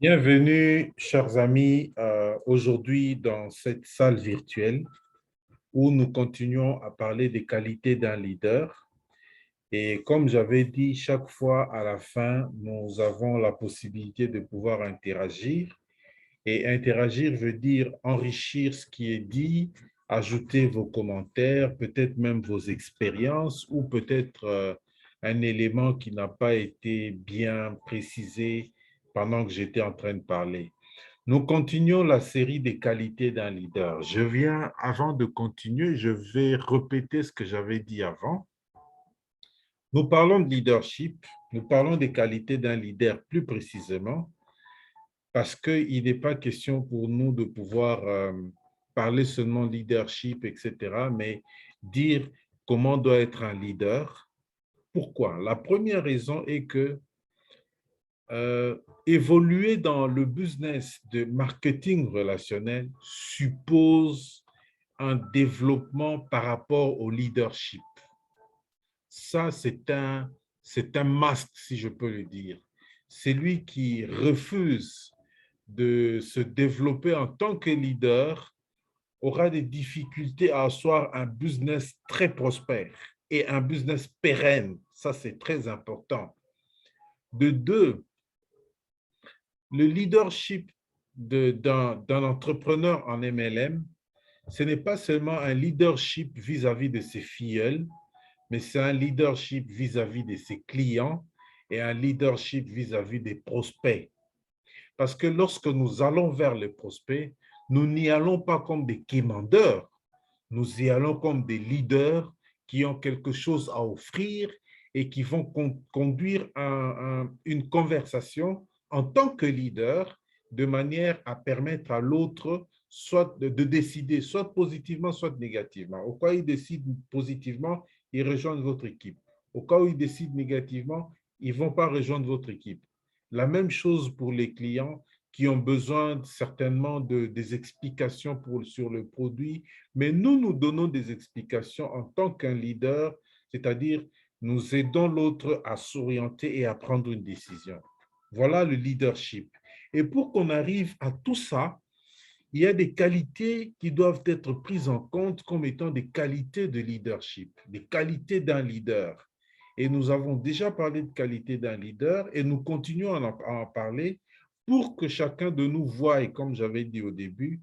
Bienvenue, chers amis, aujourd'hui dans cette salle virtuelle où nous continuons à parler des qualités d'un leader. Et comme j'avais dit, chaque fois à la fin, nous avons la possibilité de pouvoir interagir. Et interagir veut dire enrichir ce qui est dit, ajouter vos commentaires, peut-être même vos expériences ou peut-être un élément qui n'a pas été bien précisé pendant que j'étais en train de parler. Nous continuons la série des qualités d'un leader. Avant de continuer, je vais répéter ce que j'avais dit avant. Nous parlons de leadership, nous parlons des qualités d'un leader plus précisément, parce qu'il n'est pas question pour nous de pouvoir parler seulement leadership, etc., mais dire comment doit être un leader. Pourquoi? La première raison est que évoluer dans le business de marketing relationnel suppose un développement par rapport au leadership. Ça, c'est un must, si je peux le dire. Celui qui refuse de se développer en tant que leader aura des difficultés à asseoir un business très prospère et un business pérenne. Ça, c'est très important. De deux, le leadership d'un entrepreneur en MLM, ce n'est pas seulement un leadership vis-à-vis de ses filleuls, mais c'est un leadership vis-à-vis de ses clients et un leadership vis-à-vis des prospects. Parce que lorsque nous allons vers les prospects, nous n'y allons pas comme des quémandeurs, nous y allons comme des leaders qui ont quelque chose à offrir et qui vont conduire une conversation en tant que leader de manière à permettre à l'autre soit de décider soit positivement, soit négativement. Au cas où il décide positivement, ils rejoignent votre équipe. Au cas où ils décident négativement, ils ne vont pas rejoindre votre équipe. La même chose pour les clients qui ont besoin certainement des explications sur le produit, mais nous donnons des explications en tant qu'un leader, c'est-à-dire nous aidons l'autre à s'orienter et à prendre une décision. Voilà le leadership. Et pour qu'on arrive à tout ça, il y a des qualités qui doivent être prises en compte comme étant des qualités de leadership, des qualités d'un leader. Et nous avons déjà parlé de qualité d'un leader et nous continuons à en parler pour que chacun de nous voie, comme j'avais dit au début,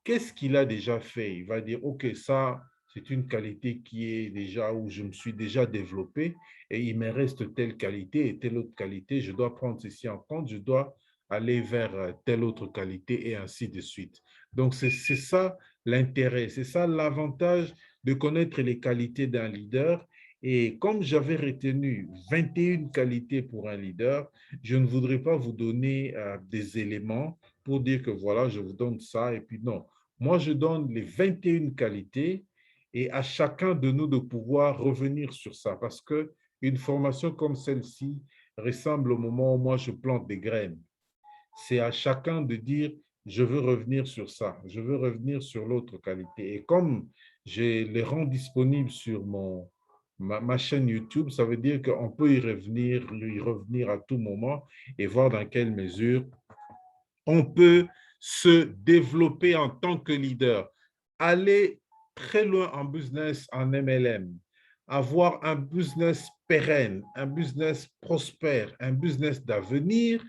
qu'est-ce qu'il a déjà fait. Il va dire, OK, ça, c'est une qualité qui est déjà, où je me suis déjà développé et il me reste telle qualité et telle autre qualité. Je dois prendre ceci en compte, je dois aller vers telle autre qualité et ainsi de suite. Donc, c'est ça l'intérêt, c'est ça l'avantage de connaître les qualités d'un leader. Et comme j'avais retenu 21 qualités pour un leader, je ne voudrais pas vous donner des éléments pour dire que voilà, je vous donne ça et puis non. Moi, je donne les 21 qualités et à chacun de nous de pouvoir revenir sur ça parce que une formation comme celle-ci ressemble au moment où moi je plante des graines. C'est à chacun de dire, je veux revenir sur ça, je veux revenir sur l'autre qualité. Et comme je les rends disponibles sur ma chaîne YouTube, ça veut dire qu'on peut y revenir à tout moment et voir dans quelle mesure on peut se développer en tant que leader, aller très loin en business, en MLM, avoir un business pérenne, un business prospère, un business d'avenir,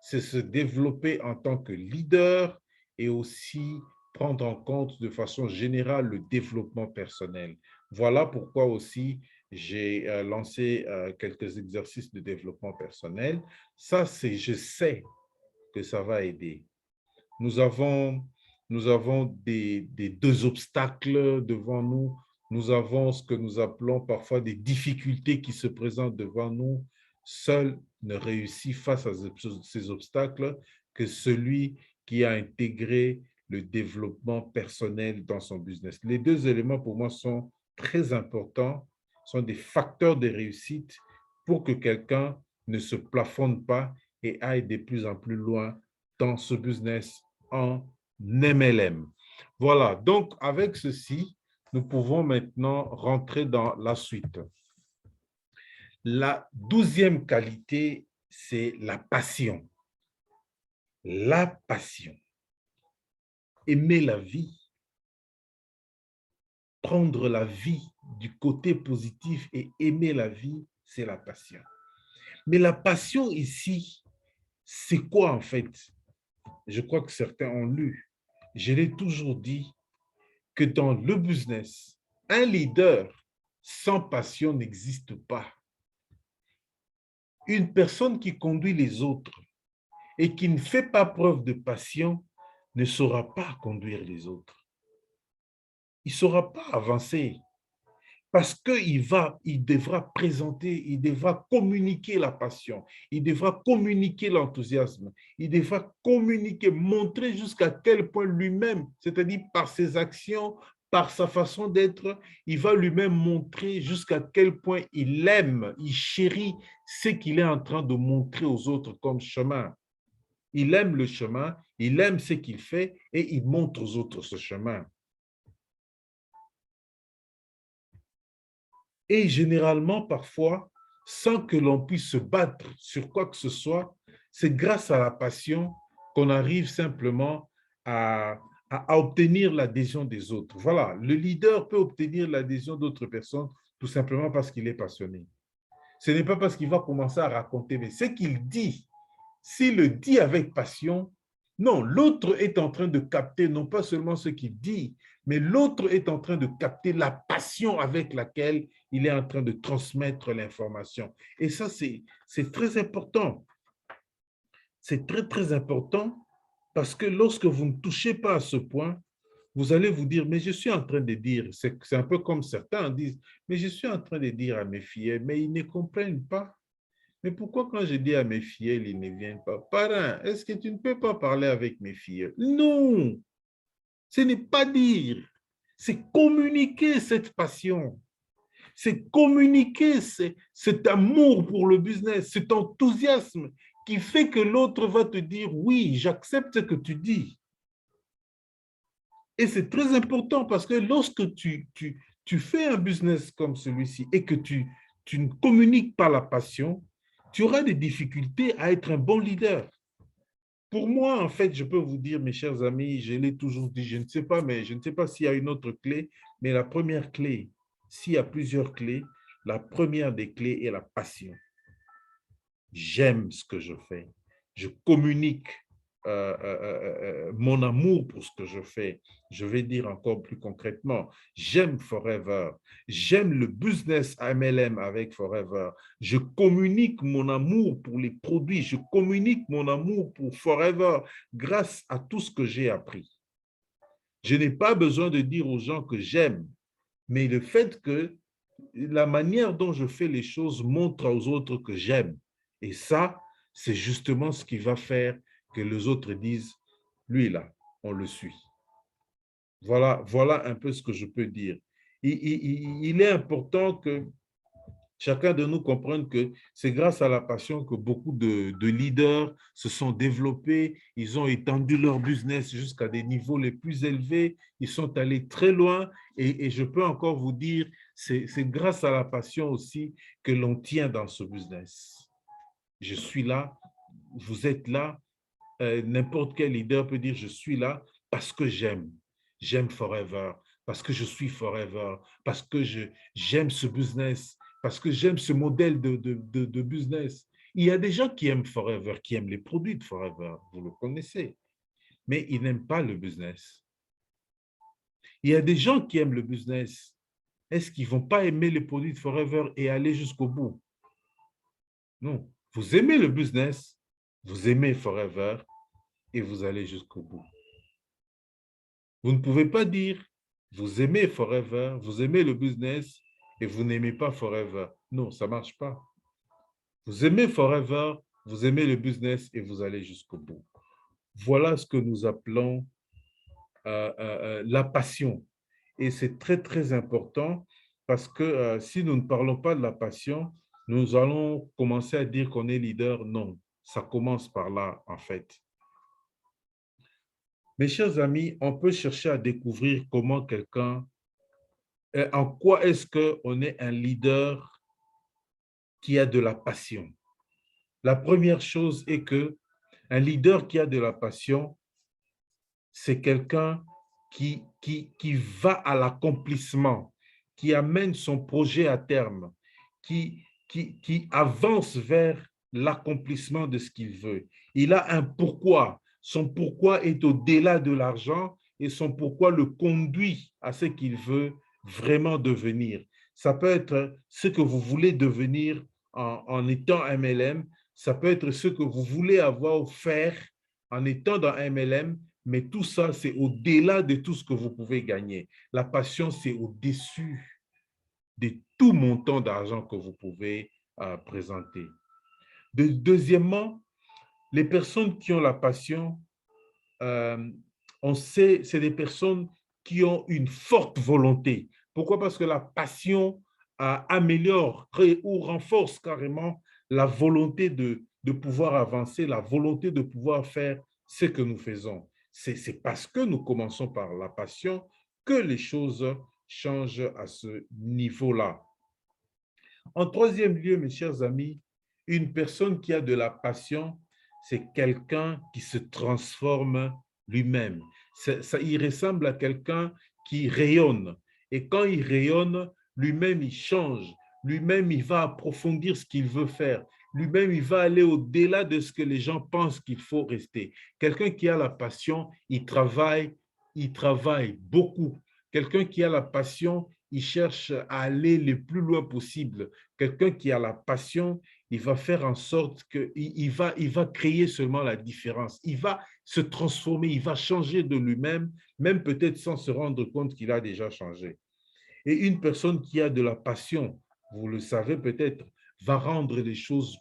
c'est se développer en tant que leader et aussi prendre en compte de façon générale le développement personnel. Voilà pourquoi aussi j'ai lancé quelques exercices de développement personnel. Ça, c'est, je sais que ça va aider. Nous avons, nous avons des deux obstacles devant nous. Nous avons ce que nous appelons parfois des difficultés qui se présentent devant nous. Seul ne réussit face à ces obstacles que celui qui a intégré le développement personnel dans son business. Les deux éléments pour moi sont très importants, sont des facteurs de réussite pour que quelqu'un ne se plafonne pas et aille de plus en plus loin dans ce business en MLM. Voilà, donc avec ceci, nous pouvons maintenant rentrer dans la suite. La 12e qualité, c'est la passion. La passion. Aimer la vie, prendre la vie du côté positif et aimer la vie, c'est la passion. Mais la passion ici, c'est quoi en fait? Je crois que certains ont lu. Je l'ai toujours dit que dans le business, un leader sans passion n'existe pas. Une personne qui conduit les autres et qui ne fait pas preuve de passion ne saura pas conduire les autres. Il ne saura pas avancer parce il devra présenter, il devra communiquer la passion, il devra communiquer l'enthousiasme, il devra communiquer, montrer jusqu'à quel point lui-même, c'est-à-dire par ses actions, par sa façon d'être, il va lui-même montrer jusqu'à quel point il aime, il chérit ce qu'il est en train de montrer aux autres comme chemin. Il aime le chemin, il aime ce qu'il fait et il montre aux autres ce chemin. Et généralement, parfois, sans que l'on puisse se battre sur quoi que ce soit, c'est grâce à la passion qu'on arrive simplement à obtenir l'adhésion des autres. Voilà, le leader peut obtenir l'adhésion d'autres personnes tout simplement parce qu'il est passionné. Ce n'est pas parce qu'il va commencer à raconter, mais ce qu'il dit, s'il le dit avec passion, non, l'autre est en train de capter non pas seulement ce qu'il dit, mais l'autre est en train de capter la passion avec laquelle il est en train de transmettre l'information. Et ça, c'est très important. C'est très, très important parce que lorsque vous ne touchez pas à ce point, vous allez vous dire, mais je suis en train de dire, c'est un peu comme certains disent, mais je suis en train de dire à mes filles, mais ils ne comprennent pas. Mais pourquoi quand je dis à mes filles, ils ne viennent pas? Parrain, est-ce que tu ne peux pas parler avec mes filles? Non, ce n'est pas dire, c'est communiquer cette passion, c'est communiquer cet amour pour le business, cet enthousiasme qui fait que l'autre va te dire, oui, j'accepte ce que tu dis. Et c'est très important parce que lorsque tu fais un business comme celui-ci et que tu ne communiques pas la passion, tu auras des difficultés à être un bon leader. Pour moi, en fait, je peux vous dire, mes chers amis, je l'ai toujours dit, je ne sais pas, mais je ne sais pas s'il y a une autre clé, mais la première clé, s'il y a plusieurs clés, la première des clés est la passion. J'aime ce que je fais. Je communique mon amour pour ce que je fais. Je vais dire encore plus concrètement, j'aime Forever. J'aime le business MLM avec Forever. Je communique mon amour pour les produits. Je communique mon amour pour Forever grâce à tout ce que j'ai appris. Je n'ai pas besoin de dire aux gens que j'aime, mais le fait que la manière dont je fais les choses montre aux autres que j'aime. Et ça, c'est justement ce qui va faire que les autres disent, lui là, on le suit. Voilà un peu ce que je peux dire. Il est important que chacun de nous comprenne que c'est grâce à la passion que beaucoup de leaders se sont développés, ils ont étendu leur business jusqu'à des niveaux les plus élevés, ils sont allés très loin et je peux encore vous dire, c'est grâce à la passion aussi que l'on tient dans ce business. Je suis là, vous êtes là, n'importe quel leader peut dire je suis là parce que j'aime. J'aime Forever, parce que je suis Forever, parce que j'aime ce business, parce que j'aime ce modèle de business. Il y a des gens qui aiment Forever, qui aiment les produits de Forever, vous le connaissez, mais ils n'aiment pas le business. Il y a des gens qui aiment le business. Est-ce qu'ils ne vont pas aimer les produits de Forever et aller jusqu'au bout? Non. Vous aimez le business, vous aimez Forever et vous allez jusqu'au bout. Vous ne pouvez pas dire, vous aimez Forever, vous aimez le business et vous n'aimez pas Forever. Non, ça ne marche pas. Vous aimez Forever, vous aimez le business et vous allez jusqu'au bout. Voilà ce que nous appelons la passion. Et c'est très, très important parce que si nous ne parlons pas de la passion, nous allons commencer à dire qu'on est leader. Non, ça commence par là, en fait. Mes chers amis, on peut chercher à découvrir comment quelqu'un, en quoi est-ce qu'on est un leader qui a de la passion. La première chose est que Un leader qui a de la passion, c'est quelqu'un qui va à l'accomplissement, qui amène son projet à terme, qui avance vers l'accomplissement de ce qu'il veut. Il a un pourquoi. Son pourquoi est au-delà de l'argent et son pourquoi le conduit à ce qu'il veut vraiment devenir. Ça peut être ce que vous voulez devenir en étant MLM, ça peut être ce que vous voulez avoir ou faire en étant dans MLM, mais tout ça, c'est au-delà de tout ce que vous pouvez gagner. La passion, c'est au-dessus de tout montant d'argent que vous pouvez présenter. Deuxièmement, les personnes qui ont la passion, on sait, c'est des personnes qui ont une forte volonté. Pourquoi? Parce que la passion améliore ou renforce carrément la volonté de pouvoir avancer, la volonté de pouvoir faire ce que nous faisons. C'est parce que nous commençons par la passion que les choses changent à ce niveau-là. En troisième lieu, mes chers amis, une personne qui a de la passion, c'est quelqu'un qui se transforme lui-même. Il ressemble à quelqu'un qui rayonne. Et quand il rayonne, lui-même, il change. Lui-même, il va approfondir ce qu'il veut faire. Lui-même, il va aller au-delà de ce que les gens pensent qu'il faut rester. Quelqu'un qui a la passion, il travaille beaucoup. Quelqu'un qui a la passion, il cherche à aller le plus loin possible. Quelqu'un qui a la passion, il va faire en sorte qu'il va créer seulement la différence. Il va se transformer, il va changer de lui-même, même peut-être sans se rendre compte qu'il a déjà changé. Et une personne qui a de la passion, vous le savez peut-être, va rendre les choses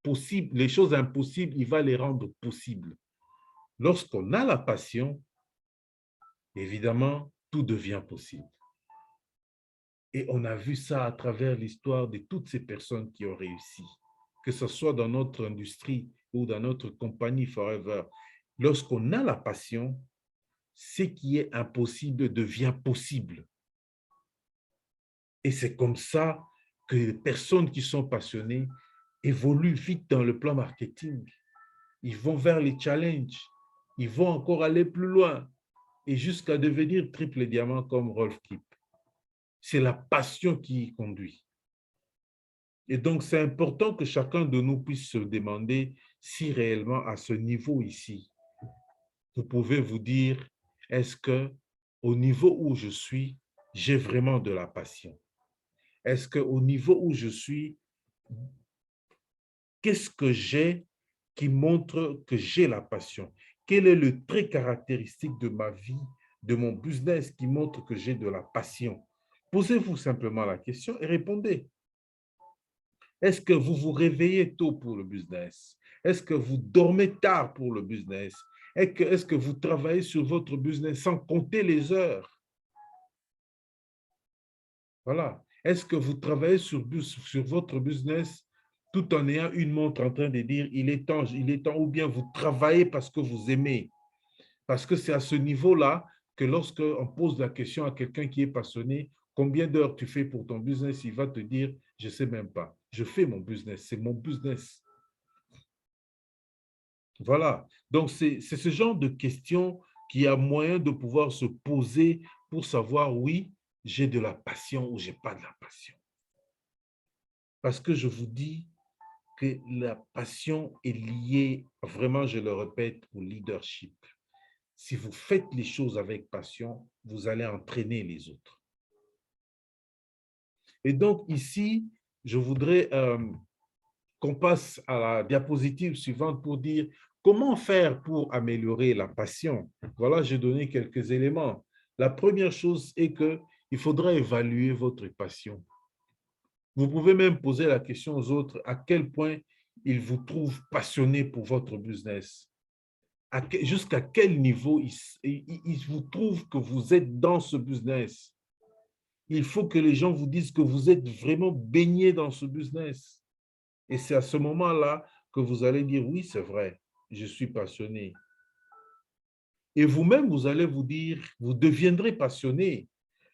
possibles, les choses impossibles, il va les rendre possibles. Lorsqu'on a la passion, évidemment, tout devient possible. Et on a vu ça à travers l'histoire de toutes ces personnes qui ont réussi, que ce soit dans notre industrie ou dans notre compagnie Forever. Lorsqu'on a la passion, ce qui est impossible devient possible. Et c'est comme ça que les personnes qui sont passionnées évoluent vite dans le plan marketing. Ils vont vers les challenges, ils vont encore aller plus loin et jusqu'à devenir triple diamant comme Rolf Kipp. C'est la passion qui y conduit. Et donc, c'est important que chacun de nous puisse se demander si réellement à ce niveau ici, vous pouvez vous dire, est-ce que au niveau où je suis, j'ai vraiment de la passion? Est-ce qu'au niveau où je suis, qu'est-ce que j'ai qui montre que j'ai la passion? Quel est le trait caractéristique de ma vie, de mon business qui montre que j'ai de la passion? Posez-vous simplement la question et répondez. Est-ce que vous vous réveillez tôt pour le business? Est-ce que vous dormez tard pour le business? Est-ce que vous travaillez sur votre business sans compter les heures? Voilà. Est-ce que vous travaillez sur votre business tout en ayant une montre en train de dire il est temps, ou bien vous travaillez parce que vous aimez? Parce que c'est à ce niveau-là que lorsqu'on pose la question à quelqu'un qui est passionné, combien d'heures tu fais pour ton business, il va te dire, je ne sais même pas. Je fais mon business, c'est mon business. Voilà. Donc, c'est ce genre de questions qui a moyen de pouvoir se poser pour savoir, oui, j'ai de la passion ou j'ai pas de la passion. Parce que je vous dis que la passion est liée, vraiment, je le répète, au leadership. Si vous faites les choses avec passion, vous allez entraîner les autres. Et donc, ici, je voudrais qu'on passe à la diapositive suivante pour dire comment faire pour améliorer la passion. Voilà, j'ai donné quelques éléments. La première chose est qu'il faudra évaluer votre passion. Vous pouvez même poser la question aux autres à quel point ils vous trouvent passionné pour votre business. Jusqu'à quel niveau ils vous trouvent que vous êtes dans ce business. Il faut que les gens vous disent que vous êtes vraiment baigné dans ce business. Et c'est à ce moment-là que vous allez dire, oui, c'est vrai, je suis passionné. Et vous-même, vous allez vous dire, vous deviendrez passionné.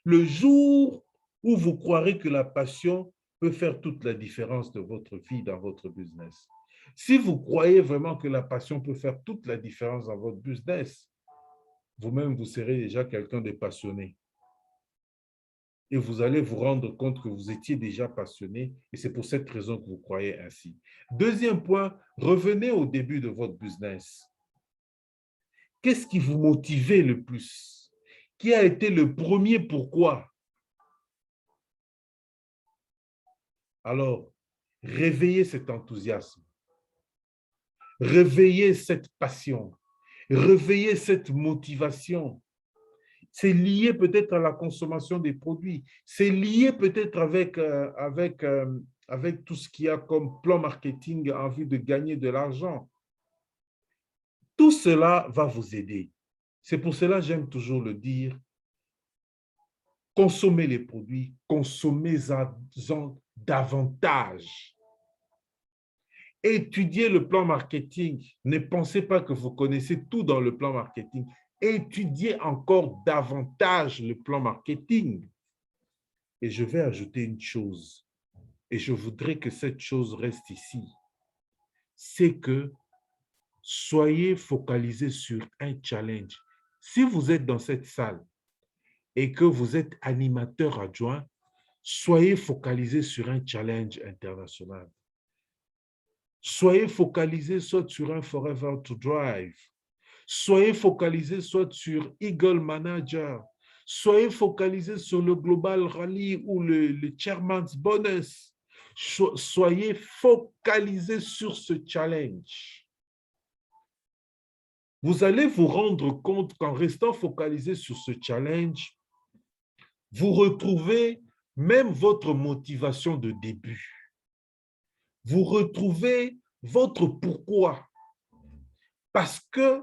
Le jour où vous croirez que la passion peut faire toute la différence de votre vie dans votre business. Si vous croyez vraiment que la passion peut faire toute la différence dans votre business, vous-même, vous serez déjà quelqu'un de passionné. Et vous allez vous rendre compte que vous étiez déjà passionné et c'est pour cette raison que vous croyez ainsi. Deuxième point, revenez au début de votre business. Qu'est-ce qui vous motivait le plus? Qui a été le premier pourquoi? Alors, réveillez cet enthousiasme, réveillez cette passion, réveillez cette motivation. C'est lié peut-être à la consommation des produits, c'est lié peut-être avec tout ce qu'il y a comme plan marketing en vue de gagner de l'argent. Tout cela va vous aider. C'est pour cela que j'aime toujours le dire, consommez les produits, consommez-en davantage. Étudiez le plan marketing. Ne pensez pas que vous connaissez tout dans le plan marketing. Étudiez encore davantage le plan marketing. Et je vais ajouter une chose, et je voudrais que cette chose reste ici, c'est que soyez focalisés sur un challenge. Si vous êtes dans cette salle et que vous êtes animateur adjoint, soyez focalisés sur un challenge international. Soyez focalisés soit sur un Forever to Drive, soyez focalisés soit sur Eagle Manager, soyez focalisés sur le Global Rally ou le Chairman's Bonus. Soyez focalisés sur ce challenge. Vous allez vous rendre compte qu'en restant focalisé sur ce challenge, vous retrouvez même votre motivation de début. Vous retrouvez votre pourquoi. Parce que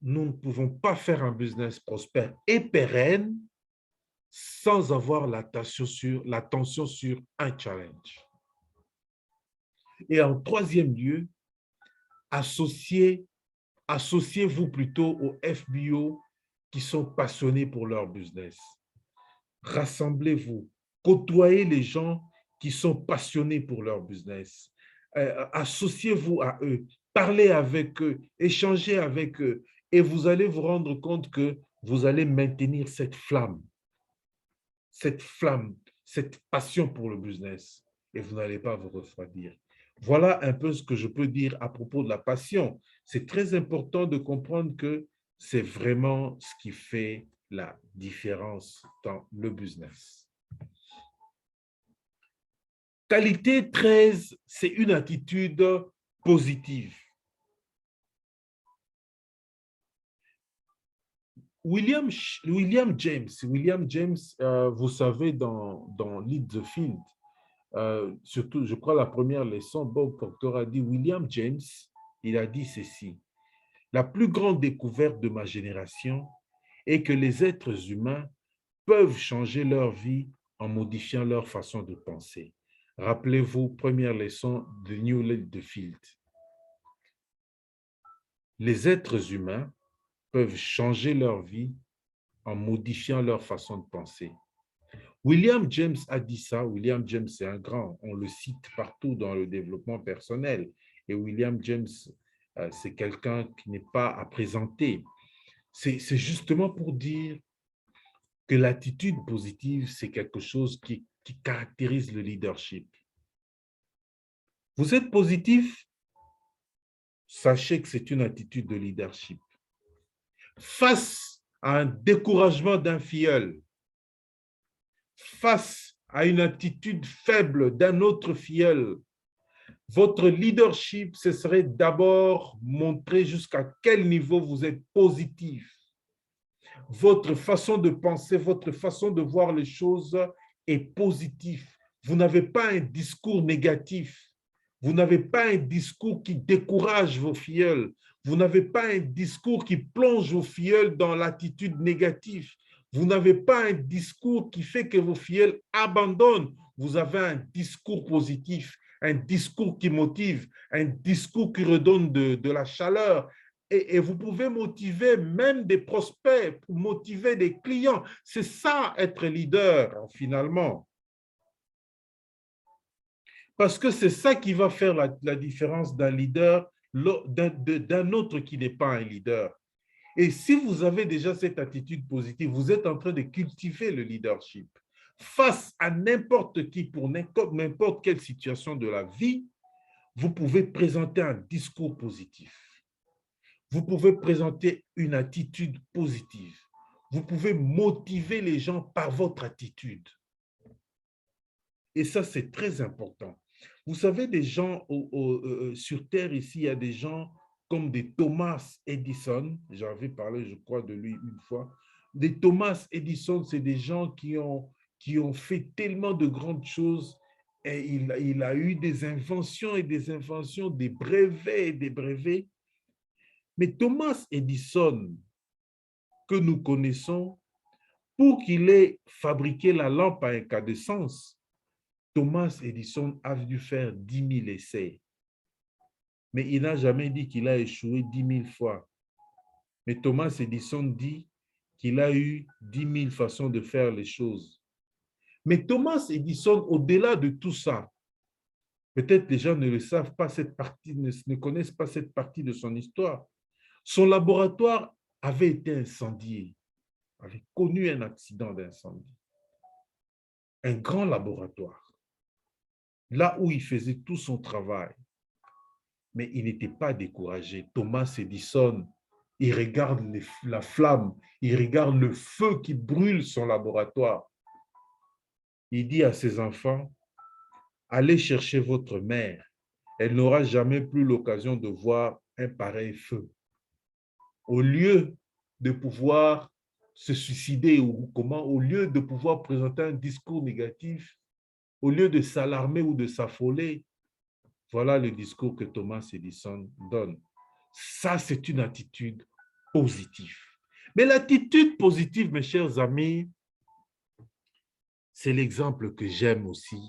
nous ne pouvons pas faire un business prospère et pérenne sans avoir l'attention sur un challenge. Et en troisième lieu, associez-vous plutôt aux FBO qui sont passionnés pour leur business. Rassemblez-vous, côtoyez les gens qui sont passionnés pour leur business. Associez-vous à eux, parlez avec eux, échangez avec eux et vous allez vous rendre compte que vous allez maintenir cette flamme, cette passion pour le business et vous n'allez pas vous refroidir. Voilà un peu ce que je peux dire à propos de la passion. C'est très important de comprendre que c'est vraiment ce qui fait la différence dans le business. Qualité 13, c'est une attitude positive. William James, vous savez, dans Lead the Field, surtout, je crois, la première leçon, Bob Proctor a dit, William James, il a dit ceci, la plus grande découverte de ma génération est que les êtres humains peuvent changer leur vie en modifiant leur façon de penser. Rappelez-vous, première leçon de New Lead the Field. Les êtres humains peuvent changer leur vie en modifiant leur façon de penser. William James a dit ça. William James, c'est un grand. On le cite partout dans le développement personnel. Et William James, c'est quelqu'un qui n'est pas à présenter. C'est justement pour dire que l'attitude positive, c'est quelque chose qui caractérise le leadership. Vous êtes positif, sachez que c'est une attitude de leadership. Face à un découragement d'un filleul, face à une attitude faible d'un autre filleul, votre leadership, ce serait d'abord montrer jusqu'à quel niveau vous êtes positif. Votre façon de penser, votre façon de voir les choses est positive. Vous n'avez pas un discours négatif. Vous n'avez pas un discours qui décourage vos filleuls. Vous n'avez pas un discours qui plonge vos filleuls dans l'attitude négative. Vous n'avez pas un discours qui fait que vos filleuls abandonnent. Vous avez un discours positif, un discours qui motive, un discours qui redonne de la chaleur. Et vous pouvez motiver même des prospects, motiver des clients. C'est ça, être leader, finalement. Parce que c'est ça qui va faire la différence d'un leader, d'un autre qui n'est pas un leader. Et si vous avez déjà cette attitude positive, vous êtes en train de cultiver le leadership. Face à n'importe qui, pour n'importe quelle situation de la vie, vous pouvez présenter un discours positif. Vous pouvez présenter une attitude positive. Vous pouvez motiver les gens par votre attitude. Et ça, c'est très important. Vous savez, des gens sur Terre ici, il y a des gens comme des Thomas Edison. J'avais parlé, je crois, de lui une fois. Des Thomas Edison, c'est des gens qui ont fait tellement de grandes choses. Et il a eu des inventions et des inventions, des brevets et des brevets. Mais Thomas Edison, que nous connaissons, pour qu'il ait fabriqué la lampe à incandescence, Thomas Edison a dû faire 10 000 essais. Mais il n'a jamais dit qu'il a échoué 10 000 fois. Mais Thomas Edison dit qu'il a eu 10 000 façons de faire les choses. Mais Thomas Edison, au-delà de tout ça, peut-être les gens ne le savent pas, ne connaissent pas cette partie de son histoire. Son laboratoire avait été incendié, avait connu un accident d'incendie. Un grand laboratoire, là où il faisait tout son travail. Mais il n'était pas découragé. Thomas Edison, il regarde la flamme, il regarde le feu qui brûle son laboratoire. Il dit à ses enfants, allez chercher votre mère. Elle n'aura jamais plus l'occasion de voir un pareil feu. Au lieu de pouvoir se suicider ou comment, au lieu de pouvoir présenter un discours négatif, au lieu de s'alarmer ou de s'affoler, voilà le discours que Thomas Edison donne. Ça, c'est une attitude positive. Mais l'attitude positive, mes chers amis, c'est l'exemple que j'aime aussi,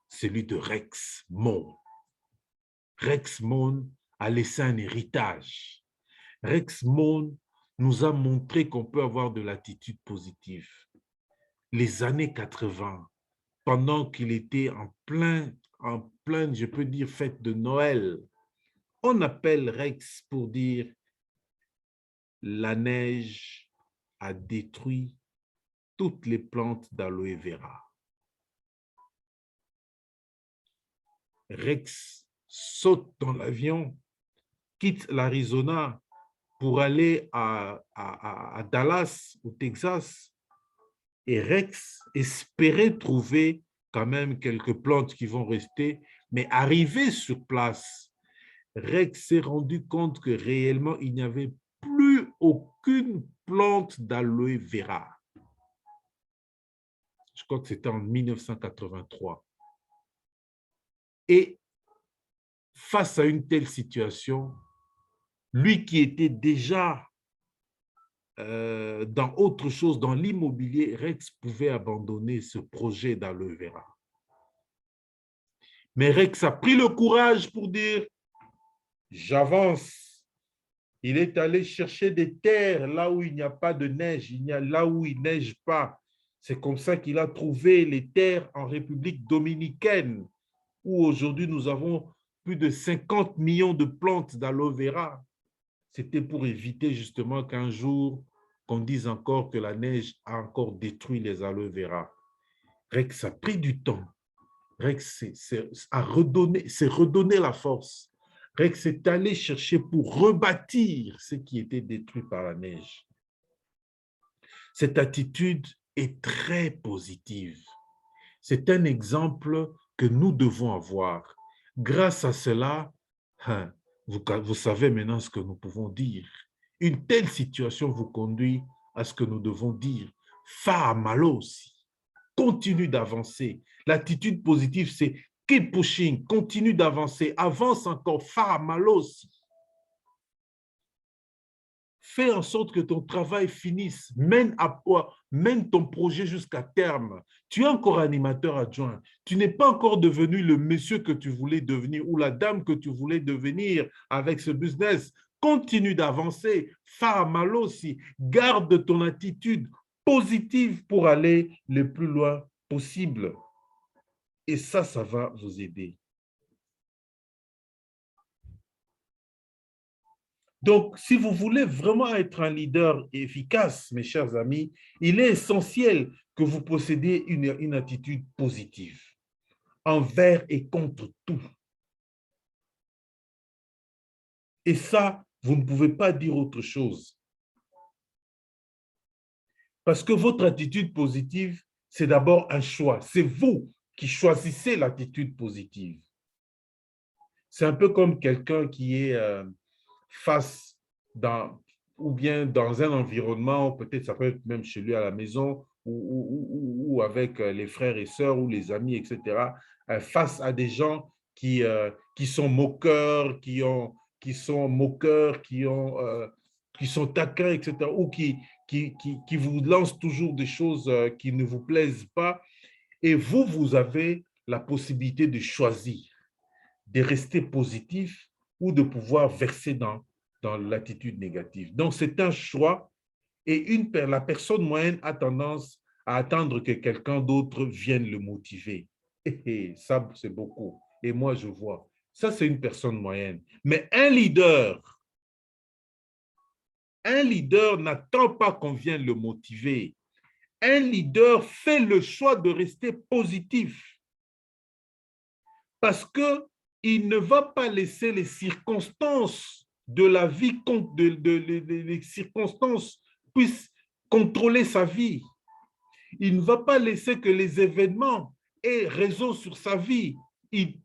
celui de Rex Mon. Rex Mon a laissé un héritage. Rex Mon nous a montré qu'on peut avoir de l'attitude positive. Les années 80, pendant qu'il était en plein, je peux dire, fête de Noël, on appelle Rex pour dire la neige a détruit toutes les plantes d'aloe vera. Rex saute dans l'avion, quitte l'Arizona pour aller à Dallas, au Texas. Et Rex espérait trouver quand même quelques plantes qui vont rester, mais arrivé sur place, Rex s'est rendu compte que réellement, il n'y avait plus aucune plante d'aloe vera. Je crois que c'était en 1983. Et face à une telle situation, lui qui était déjà dans autre chose, dans l'immobilier, Rex pouvait abandonner ce projet d'aloe vera. Mais Rex a pris le courage pour dire, j'avance. Il est allé chercher des terres là où il n'y a pas de neige, là où il ne neige pas. C'est comme ça qu'il a trouvé les terres en République dominicaine, où aujourd'hui nous avons plus de 50 millions de plantes d'aloe vera. C'était pour éviter justement qu'un jour, qu'on dise encore que la neige a encore détruit les aloe vera. Rex a pris du temps. Rex s'est redonné la force. Rex est allé chercher pour rebâtir ce qui était détruit par la neige. Cette attitude est très positive. C'est un exemple que nous devons avoir. Grâce à cela, vous savez maintenant ce que nous pouvons dire. Une telle situation vous conduit à ce que nous devons dire. Fa malosi. Continue d'avancer. L'attitude positive, c'est keep pushing, continue d'avancer, avance encore, fa malosi. Fais en sorte que ton travail finisse, mène ton projet jusqu'à terme. Tu es encore animateur adjoint. Tu n'es pas encore devenu le monsieur que tu voulais devenir ou la dame que tu voulais devenir avec ce business. Continue d'avancer. Fa malosi. Garde ton attitude positive pour aller le plus loin possible. Et ça va vous aider. Donc, si vous voulez vraiment être un leader efficace, mes chers amis, il est essentiel que vous possédiez une attitude positive envers et contre tout. Et ça, vous ne pouvez pas dire autre chose. Parce que votre attitude positive, c'est d'abord un choix. C'est vous qui choisissez l'attitude positive. C'est un peu comme quelqu'un qui est face dans, ou bien dans un environnement, peut-être ça peut être même chez lui à la maison, ou avec les frères et sœurs ou les amis, etc., face à des gens qui sont moqueurs, qui sont taquins, etc., ou qui vous lancent toujours des choses qui ne vous plaisent pas. Et vous, vous avez la possibilité de choisir, de rester positif ou de pouvoir verser dans l'attitude négative. Donc, c'est un choix et la personne moyenne a tendance à attendre que quelqu'un d'autre vienne le motiver. Et ça, c'est beaucoup. Et moi, je vois. Ça, c'est une personne moyenne. Mais un leader n'attend pas qu'on vienne le motiver. Un leader fait le choix de rester positif parce qu'il ne va pas laisser les circonstances de la vie, les circonstances puissent contrôler sa vie. Il ne va pas laisser que les événements aient raison sur sa vie. Il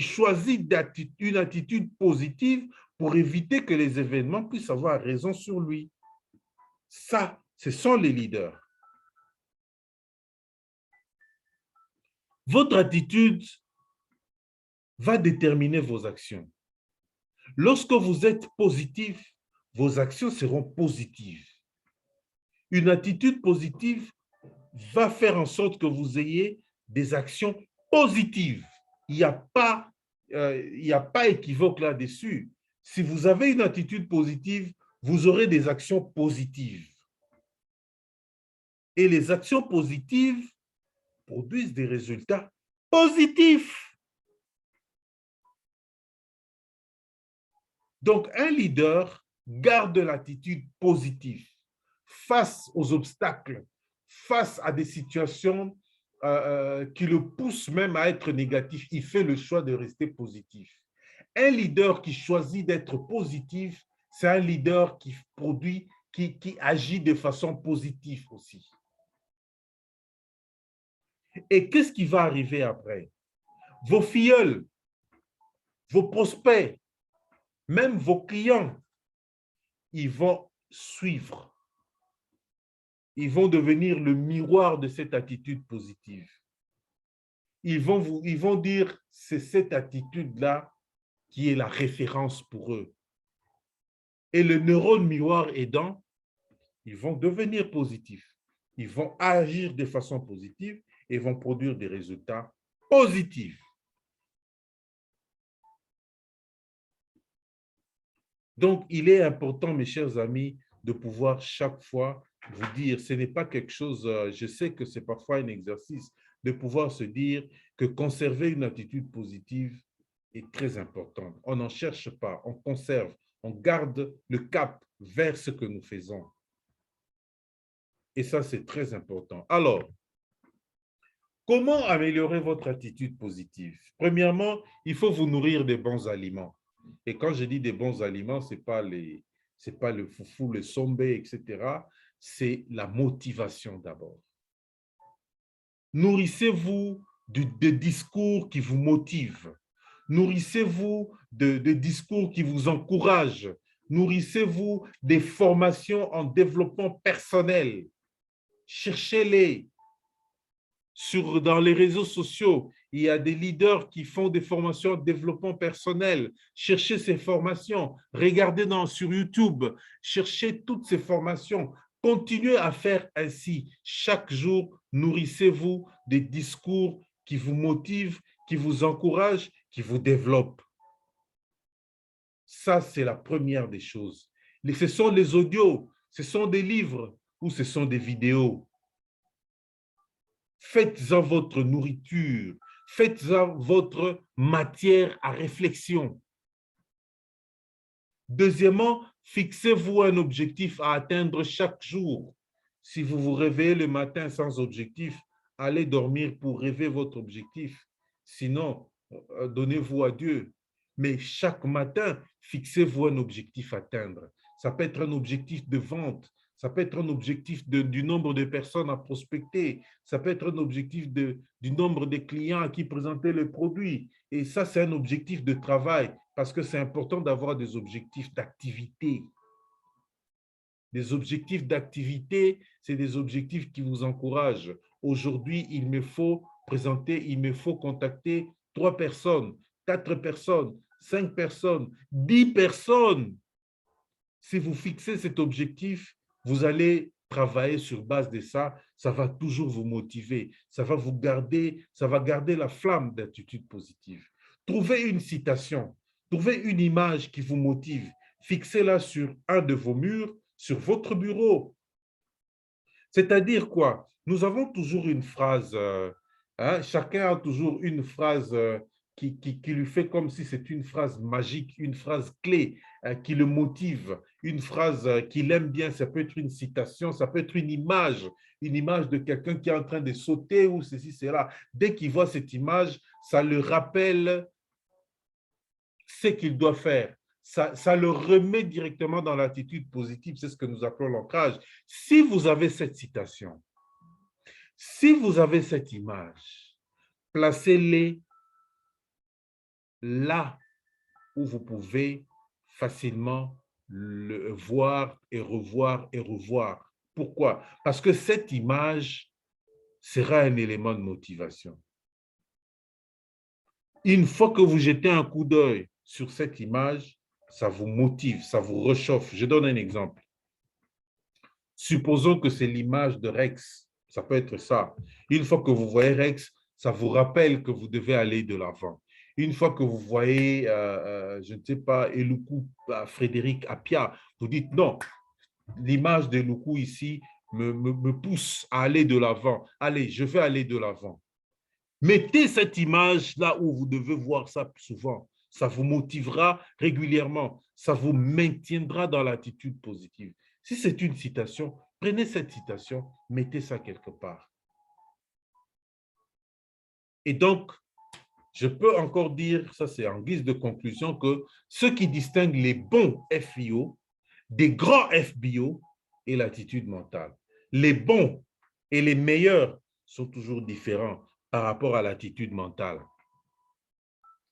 choisit une attitude positive pour éviter que les événements puissent avoir raison sur lui. Ça, ce sont les leaders. Votre attitude va déterminer vos actions. Lorsque vous êtes positif, vos actions seront positives. Une attitude positive va faire en sorte que vous ayez des actions positives. Il n'y a pas équivoque là-dessus. Si vous avez une attitude positive, vous aurez des actions positives. Et les actions positives produisent des résultats positifs. Donc, un leader garde l'attitude positive face aux obstacles, face à des situations qui le poussent même à être négatif. Il fait le choix de rester positif. Un leader qui choisit d'être positif, c'est un leader qui produit, qui agit de façon positive aussi. Et qu'est-ce qui va arriver après? Vos filleuls, vos prospects, même vos clients, ils vont suivre. Ils vont devenir le miroir de cette attitude positive. Ils vont dire, c'est cette attitude-là qui est la référence pour eux. Et le neurone miroir aidant, ils vont devenir positifs. Ils vont agir de façon positive et vont produire des résultats positifs. Donc, il est important, mes chers amis, de pouvoir chaque fois vous dire, ce n'est pas quelque chose, je sais que c'est parfois un exercice, de pouvoir se dire que conserver une attitude positive est très important. On n'en cherche pas, on conserve, on garde le cap vers ce que nous faisons. Et ça, c'est très important. Alors, comment améliorer votre attitude positive? Premièrement, il faut vous nourrir des bons aliments. Et quand je dis des bons aliments, ce n'est pas le foufou, le sombé, etc. C'est la motivation d'abord. Nourrissez-vous de discours qui vous motivent. Nourrissez-vous de discours qui vous encouragent. Nourrissez-vous des formations en développement personnel. Cherchez-les. Dans les réseaux sociaux, il y a des leaders qui font des formations en développement personnel. Cherchez ces formations. Regardez sur YouTube. Cherchez toutes ces formations. Continuez à faire ainsi. Chaque jour, nourrissez-vous des discours qui vous motivent, qui vous encouragent, qui vous développent. Ça, c'est la première des choses. Ce sont les audios, ce sont des livres ou ce sont des vidéos. Faites-en votre nourriture, faites-en votre matière à réflexion. Deuxièmement, fixez-vous un objectif à atteindre chaque jour. Si vous vous réveillez le matin sans objectif, allez dormir pour rêver votre objectif. Sinon, donnez-vous à Dieu. Mais chaque matin, fixez-vous un objectif à atteindre. Ça peut être un objectif de vente, ça peut être un objectif du nombre de personnes à prospecter, ça peut être un objectif du nombre de clients à qui présenter le produit. Et ça, c'est un objectif de travail parce que c'est important d'avoir des objectifs d'activité. Des objectifs d'activité, c'est des objectifs qui vous encouragent. Aujourd'hui, il me faut présenter, il me faut contacter 3 personnes, 4 personnes, 5 personnes, 10 personnes. Si vous fixez cet objectif, vous allez travailler sur base de ça, ça va toujours vous motiver, ça va garder la flamme d'attitude positive. Trouvez une citation, trouvez une image qui vous motive, fixez-la sur un de vos murs, sur votre bureau. C'est-à-dire quoi? Nous avons toujours une phrase, chacun a toujours une phrase qui lui fait comme si c'est une phrase magique, une phrase clé qui le motive, une phrase qu'il aime bien. Ça peut être une citation, ça peut être une image de quelqu'un qui est en train de sauter ou ceci, cela. Dès qu'il voit cette image, ça le rappelle ce qu'il doit faire. Ça le remet directement dans l'attitude positive. C'est ce que nous appelons l'ancrage. Si vous avez cette citation, si vous avez cette image, placez-les là où vous pouvez facilement le voir et revoir et revoir. Pourquoi? Parce que cette image sera un élément de motivation. Une fois que vous jetez un coup d'œil sur cette image, ça vous motive, ça vous réchauffe. Je donne un exemple. Supposons que c'est l'image de Rex. Ça peut être ça. Une fois que vous voyez Rex, ça vous rappelle que vous devez aller de l'avant. Une fois que vous voyez, je ne sais pas, Eluku, Frédéric Apia, vous dites non, l'image d'Eluku ici me pousse à aller de l'avant. Allez, je vais aller de l'avant. Mettez cette image là où vous devez voir ça souvent. Ça vous motivera régulièrement. Ça vous maintiendra dans l'attitude positive. Si c'est une citation, prenez cette citation, mettez ça quelque part. Et donc, je peux encore dire, ça c'est en guise de conclusion, que ce qui distingue les bons FIO des grands FBO est l'attitude mentale. Les bons et les meilleurs sont toujours différents par rapport à l'attitude mentale.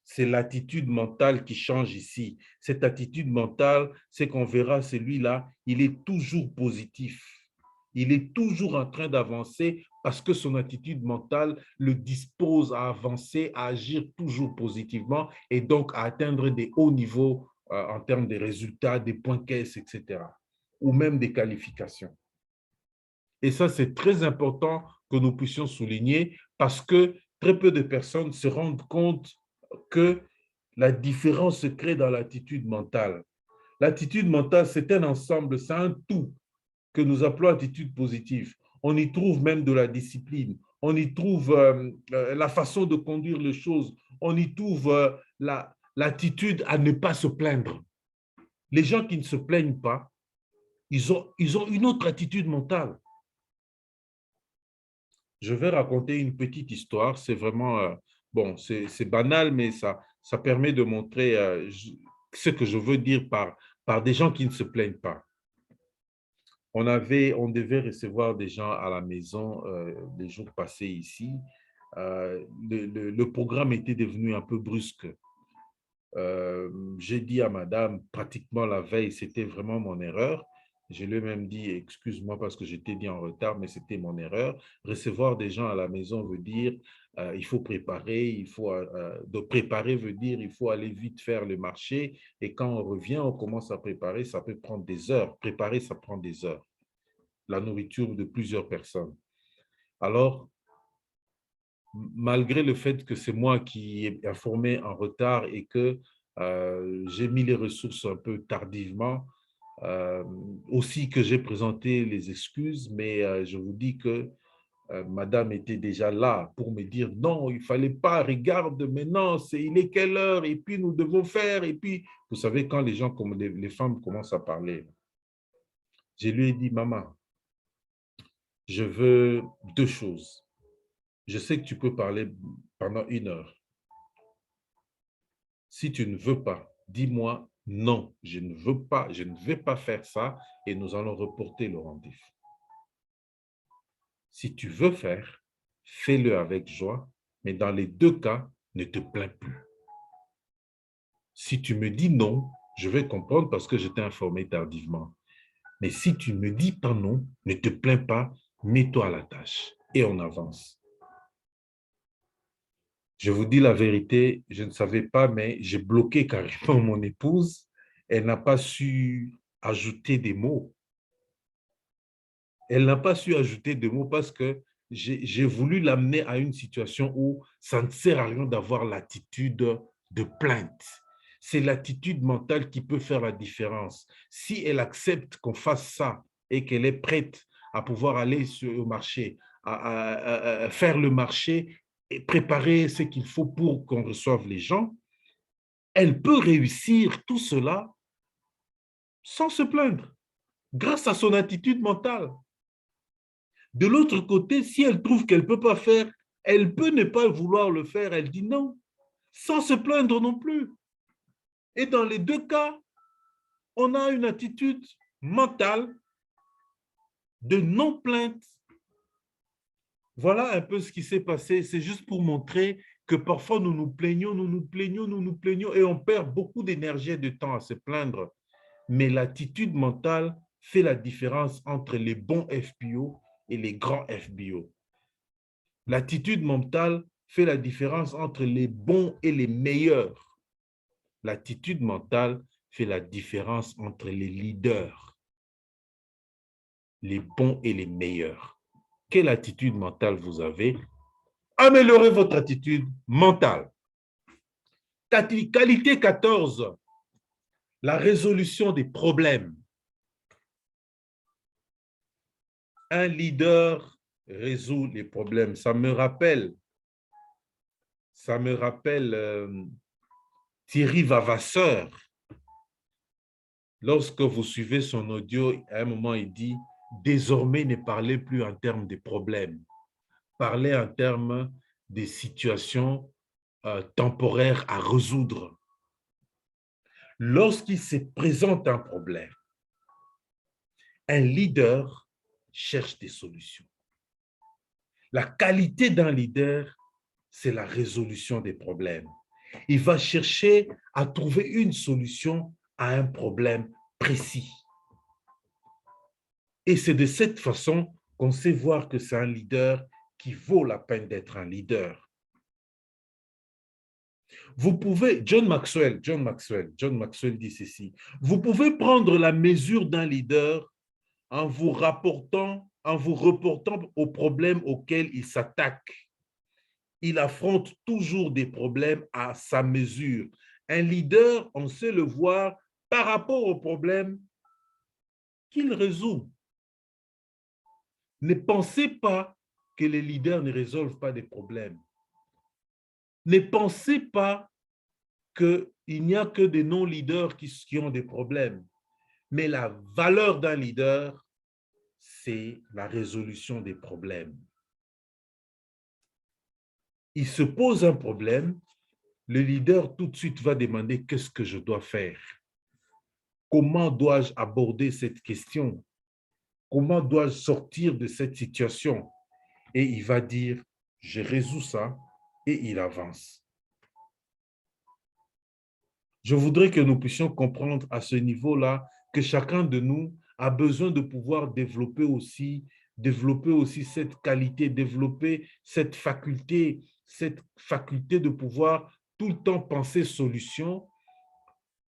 C'est l'attitude mentale qui change ici. Cette attitude mentale, c'est qu'on verra celui-là, il est toujours positif. Il est toujours en train d'avancer parce que son attitude mentale le dispose à avancer, à agir toujours positivement et donc à atteindre des hauts niveaux en termes de résultats, des points caisses, etc. Ou même des qualifications. Et ça, c'est très important que nous puissions souligner parce que très peu de personnes se rendent compte que la différence se crée dans l'attitude mentale. L'attitude mentale, c'est un ensemble, c'est un tout que nous appelons attitude positive. On y trouve même de la discipline, on y trouve la façon de conduire les choses, on y trouve l'attitude à ne pas se plaindre. Les gens qui ne se plaignent pas, ils ont une autre attitude mentale. Je vais raconter une petite histoire. C'est vraiment, bon, c'est banal, mais ça permet de montrer ce que je veux dire par des gens qui ne se plaignent pas. On devait recevoir des gens à la maison les jours passés ici. Le programme était devenu un peu brusque. J'ai dit à madame, pratiquement la veille, c'était vraiment mon erreur. Je lui ai même dit, excuse-moi parce que j'étais dit en retard, mais c'était mon erreur. Recevoir des gens à la maison veut dire, il faut préparer, de préparer veut dire, il faut aller vite faire le marché. Et quand on revient, on commence à préparer, ça peut prendre des heures. Préparer, ça prend des heures. La nourriture de plusieurs personnes. Alors, malgré le fait que c'est moi qui ai informé en retard et que j'ai mis les ressources un peu tardivement, aussi que j'ai présenté les excuses, mais je vous dis que madame était déjà là pour me dire non, il ne fallait pas, regarde maintenant, il est quelle heure, et puis nous devons faire, et puis, vous savez, quand les gens, comme les femmes commencent à parler, je lui ai dit, maman, je veux deux choses. Je sais que tu peux parler pendant 1 heure. Si tu ne veux pas, dis-moi non, je ne veux pas, je ne vais pas faire ça et nous allons reporter le rendez-vous. Si tu veux faire, fais-le avec joie, mais dans les deux cas, ne te plains plus. Si tu me dis non, je vais comprendre parce que je t'ai informé tardivement. Mais si tu ne me dis pas non, ne te plains pas, mets-toi à la tâche et on avance. Je vous dis la vérité, je ne savais pas, mais j'ai bloqué carrément mon épouse. Elle n'a pas su ajouter des mots. Elle n'a pas su ajouter des mots parce que j'ai voulu l'amener à une situation où ça ne sert à rien d'avoir l'attitude de plainte. C'est l'attitude mentale qui peut faire la différence. Si elle accepte qu'on fasse ça et qu'elle est prête à pouvoir aller au marché, à faire le marché et préparer ce qu'il faut pour qu'on reçoive les gens, elle peut réussir tout cela sans se plaindre, grâce à son attitude mentale. De l'autre côté, si elle trouve qu'elle ne peut pas faire, elle peut ne pas vouloir le faire, elle dit non, sans se plaindre non plus. Et dans les deux cas, on a une attitude mentale de non-plainte. Voilà un peu ce qui s'est passé. C'est juste pour montrer que parfois nous nous plaignons, nous nous plaignons, nous nous plaignons et on perd beaucoup d'énergie et de temps à se plaindre. Mais l'attitude mentale fait la différence entre les bons FBO et les grands FBO. L'attitude mentale fait la différence entre les bons et les meilleurs. L'attitude mentale fait la différence entre les leaders, les bons et les meilleurs. Quelle attitude mentale vous avez? Améliorez votre attitude mentale. Qualité 14, la résolution des problèmes. Un leader résout les problèmes. Ça me rappelle Thierry Vavasseur. Lorsque vous suivez son audio, à un moment, il dit « Désormais, ne parlez plus en termes de problèmes. Parlez en termes des situations temporaires à résoudre. » Lorsqu'il se présente un problème, un leader cherche des solutions. La qualité d'un leader, c'est la résolution des problèmes. Il va chercher à trouver une solution à un problème précis. Et c'est de cette façon qu'on sait voir que c'est un leader qui vaut la peine d'être un leader. Vous pouvez, John Maxwell dit ceci, vous pouvez prendre la mesure d'un leader en vous reportant aux problèmes auxquels il s'attaque. Il affronte toujours des problèmes à sa mesure. Un leader, on sait le voir par rapport aux problèmes qu'il résout. Ne pensez pas que les leaders ne résolvent pas des problèmes. Ne pensez pas qu'il n'y a que des non-leaders qui ont des problèmes. Mais la valeur d'un leader, c'est la résolution des problèmes. Il se pose un problème, le leader tout de suite va demander qu'est-ce que je dois faire? Comment dois-je aborder cette question? Comment dois-je sortir de cette situation? Et il va dire, je résous ça, et il avance. Je voudrais que nous puissions comprendre à ce niveau-là que chacun de nous a besoin de pouvoir développer aussi cette qualité, développer cette faculté de pouvoir tout le temps penser solution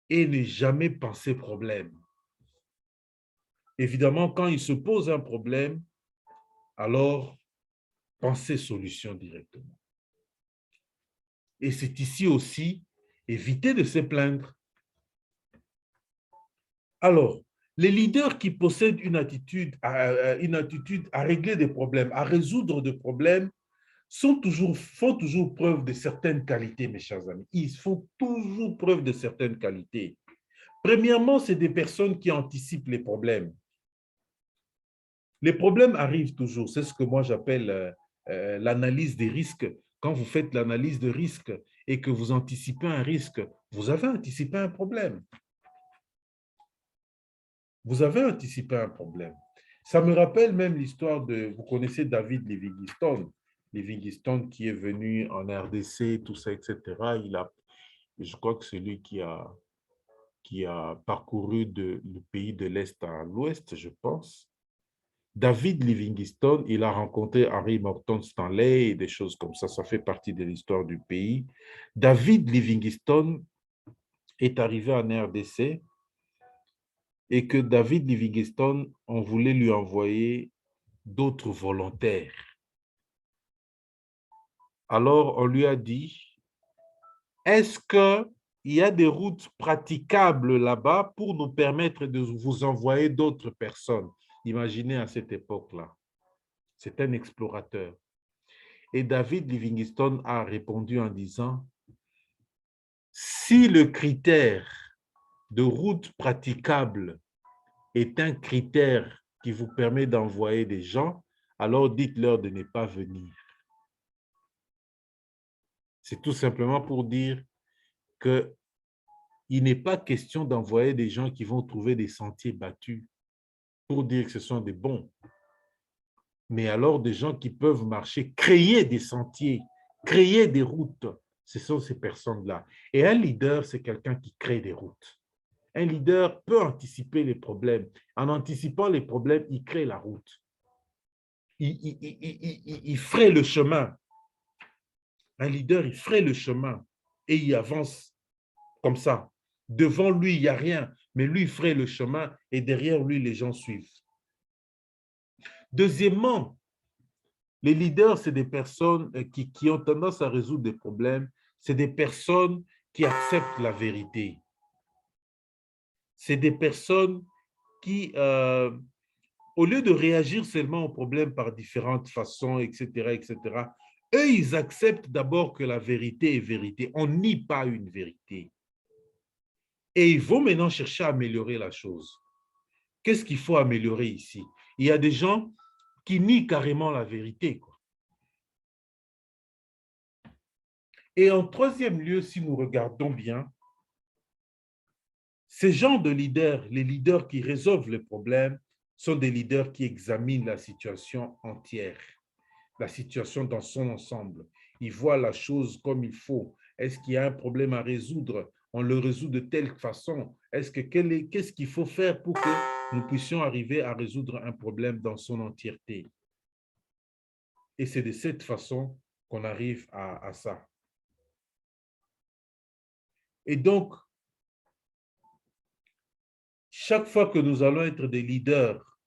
et ne jamais penser problème. Évidemment, quand il se pose un problème, alors penser solution directement. Et c'est ici aussi éviter de se plaindre. Alors, Les leaders qui possèdent une attitude à régler des problèmes, à résoudre des problèmes, font toujours preuve de certaines qualités, mes chers amis. Ils font toujours preuve de certaines qualités. Premièrement, c'est des personnes qui anticipent les problèmes. Les problèmes arrivent toujours. C'est ce que moi j'appelle l'analyse des risques. Quand vous faites l'analyse de risque et que vous anticipez un risque, vous avez anticipé un problème. Vous avez anticipé un problème. Ça me rappelle même l'histoire de, vous connaissez David Livingstone, Livingstone qui est venu en RDC, tout ça, etc. Je crois que c'est lui qui a parcouru le pays de l'Est à l'Ouest, je pense. David Livingstone, il a rencontré Henry Morton Stanley et des choses comme ça fait partie de l'histoire du pays. David Livingstone est arrivé en RDC et que David Livingstone, on voulait lui envoyer d'autres volontaires. Alors, on lui a dit, est-ce qu'il y a des routes praticables là-bas pour nous permettre de vous envoyer d'autres personnes? Imaginez à cette époque-là. C'est un explorateur. Et David Livingstone a répondu en disant, si le critère de route praticable est un critère qui vous permet d'envoyer des gens, alors dites-leur de ne pas venir. C'est tout simplement pour dire qu'il n'est pas question d'envoyer des gens qui vont trouver des sentiers battus pour dire que ce sont des bons. Mais alors des gens qui peuvent marcher, créer des sentiers, créer des routes, ce sont ces personnes-là. Et un leader, c'est quelqu'un qui crée des routes. Un leader peut anticiper les problèmes. En anticipant les problèmes, il crée la route. Il fraye le chemin. Un leader, il fraye le chemin et il avance comme ça. Devant lui, il n'y a rien, mais lui, il fraye le chemin et derrière lui, les gens suivent. Deuxièmement, les leaders, c'est des personnes qui ont tendance à résoudre des problèmes. C'est des personnes qui acceptent la vérité. C'est des personnes qui, au lieu de réagir seulement aux problèmes par différentes façons, etc., eux, ils acceptent d'abord que la vérité est vérité. On nie pas une vérité. Et ils vont maintenant chercher à améliorer la chose. Qu'est-ce qu'il faut améliorer ici? Il y a des gens qui nient carrément la vérité, quoi. Et en troisième lieu, si nous regardons bien, ces genres de leaders, les leaders qui résolvent les problèmes, sont des leaders qui examinent la situation entière, la situation dans son ensemble. Ils voient la chose comme il faut. Est-ce qu'il y a un problème à résoudre? On le résout de telle façon. Qu'est-ce qu'il faut faire pour que nous puissions arriver à résoudre un problème dans son entièreté? Et c'est de cette façon qu'on arrive à ça. Et donc, chaque fois que nous allons être des leaders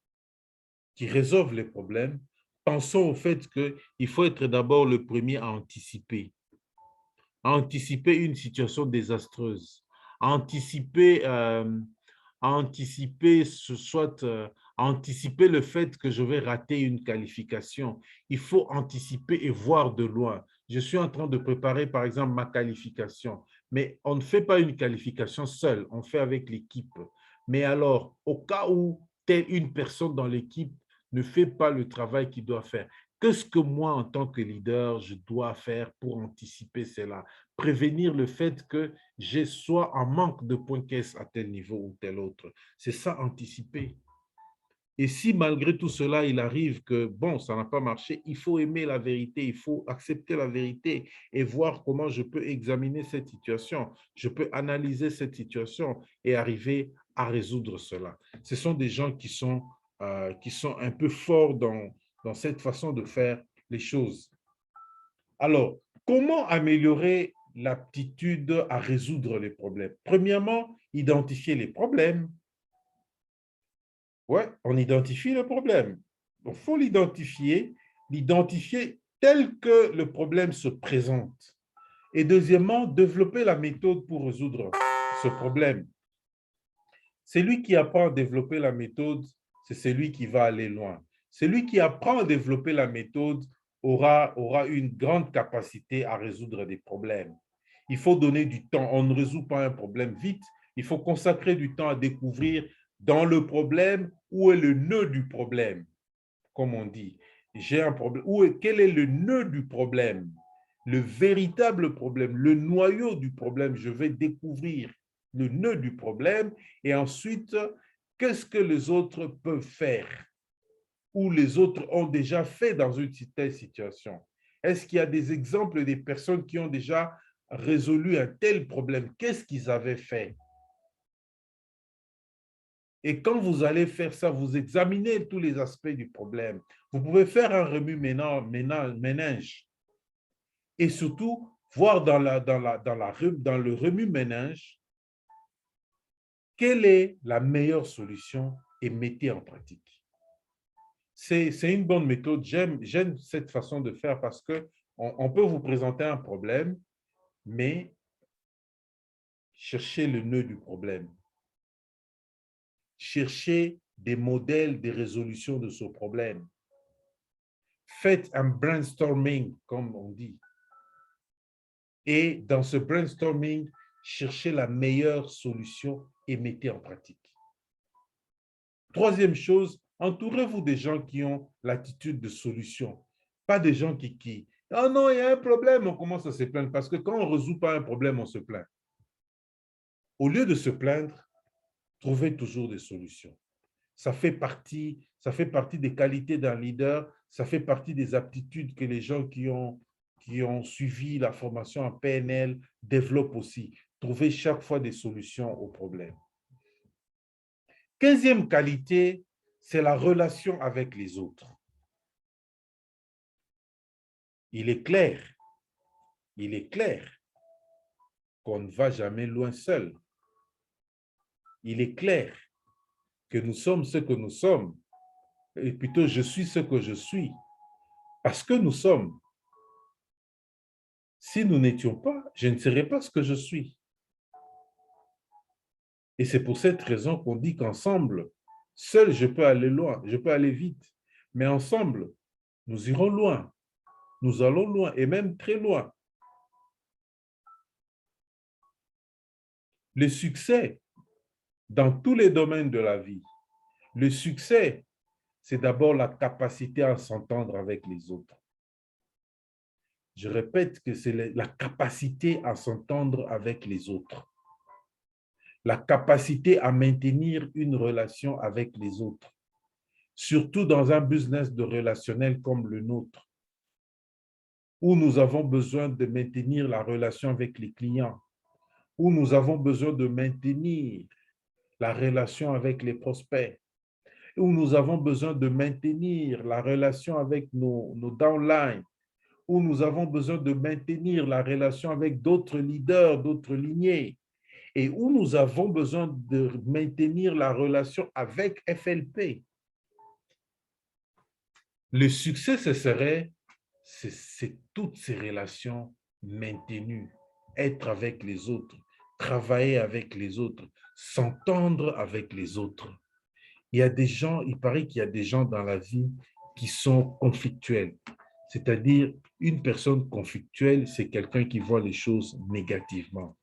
qui résolvent les problèmes, pensons au fait qu'il faut être d'abord le premier à anticiper une situation désastreuse, à anticiper le fait que je vais rater une qualification. Il faut anticiper et voir de loin. Je suis en train de préparer, par exemple, ma qualification, mais on ne fait pas une qualification seule, on fait avec l'équipe. Mais alors, au cas où telle une personne dans l'équipe ne fait pas le travail qu'il doit faire, qu'est-ce que moi, en tant que leader, je dois faire pour anticiper cela? Prévenir le fait que je sois en manque de points caisse à tel niveau ou tel autre. C'est ça, anticiper. Et si malgré tout cela, il arrive que, bon, ça n'a pas marché, il faut aimer la vérité, il faut accepter la vérité et voir comment je peux examiner cette situation. Je peux analyser cette situation et arriver à résoudre cela. Ce sont des gens qui sont un peu forts dans cette façon de faire les choses. Alors, comment améliorer l'aptitude à résoudre les problèmes? Premièrement, identifier les problèmes. Ouais, on identifie le problème. Il faut l'identifier tel que le problème se présente. Et deuxièmement, développer la méthode pour résoudre ce problème. Celui qui apprend à développer la méthode, c'est celui qui va aller loin. Celui qui apprend à développer la méthode aura une grande capacité à résoudre des problèmes. Il faut donner du temps. On ne résout pas un problème vite. Il faut consacrer du temps à découvrir dans le problème où est le nœud du problème, comme on dit. J'ai un problème. Quel est le nœud du problème? Le véritable problème, le noyau du problème. Je vais découvrir le nœud du problème et ensuite, qu'est-ce que les autres peuvent faire ou les autres ont déjà fait dans une telle situation? Est-ce qu'il y a des exemples des personnes qui ont déjà résolu un tel problème? Qu'est-ce qu'ils avaient fait? Et quand vous allez faire ça, vous examinez tous les aspects du problème. Vous pouvez faire un remue-ménage et surtout voir dans le remue-ménage quelle est la meilleure solution et mettez en pratique. C'est une bonne méthode. J'aime cette façon de faire parce qu'on peut vous présenter un problème, mais cherchez le nœud du problème. Cherchez des modèles de résolution de ce problème. Faites un brainstorming, comme on dit. Et dans ce brainstorming, cherchez la meilleure solution et mettez en pratique. Troisième chose, entourez-vous des gens qui ont l'attitude de solution. Pas des gens qui oh non, il y a un problème, on commence à se plaindre. Parce que quand on ne résout pas un problème, on se plaint. Au lieu de se plaindre, trouvez toujours des solutions. Ça fait partie des qualités d'un leader, ça fait partie des aptitudes que les gens qui ont suivi la formation en PNL développent aussi. Trouver chaque fois des solutions aux problèmes. 15e qualité, c'est la relation avec les autres. Il est clair qu'on ne va jamais loin seul. Il est clair que nous sommes ce que nous sommes, et plutôt je suis ce que je suis, parce que nous sommes. Si nous n'étions pas, je ne serais pas ce que je suis. Et c'est pour cette raison qu'on dit qu'ensemble, seul je peux aller loin, je peux aller vite, mais ensemble, nous irons loin, nous allons loin et même très loin. Le succès dans tous les domaines de la vie, le succès, c'est d'abord la capacité à s'entendre avec les autres. Je répète que c'est la capacité à s'entendre avec les autres. La capacité à maintenir une relation avec les autres. Surtout dans un business de relationnel comme le nôtre, où nous avons besoin de maintenir la relation avec les clients, où nous avons besoin de maintenir la relation avec les prospects, où nous avons besoin de maintenir la relation avec nos downlines, où nous avons besoin de maintenir la relation avec d'autres leaders, d'autres lignées, et où nous avons besoin de maintenir la relation avec FLP. Le succès, c'est toutes ces relations maintenues, être avec les autres, travailler avec les autres, s'entendre avec les autres. Il y a des gens, il paraît qu'il y a des gens dans la vie qui sont conflictuels. C'est-à-dire, une personne conflictuelle, c'est quelqu'un qui voit les choses négativement.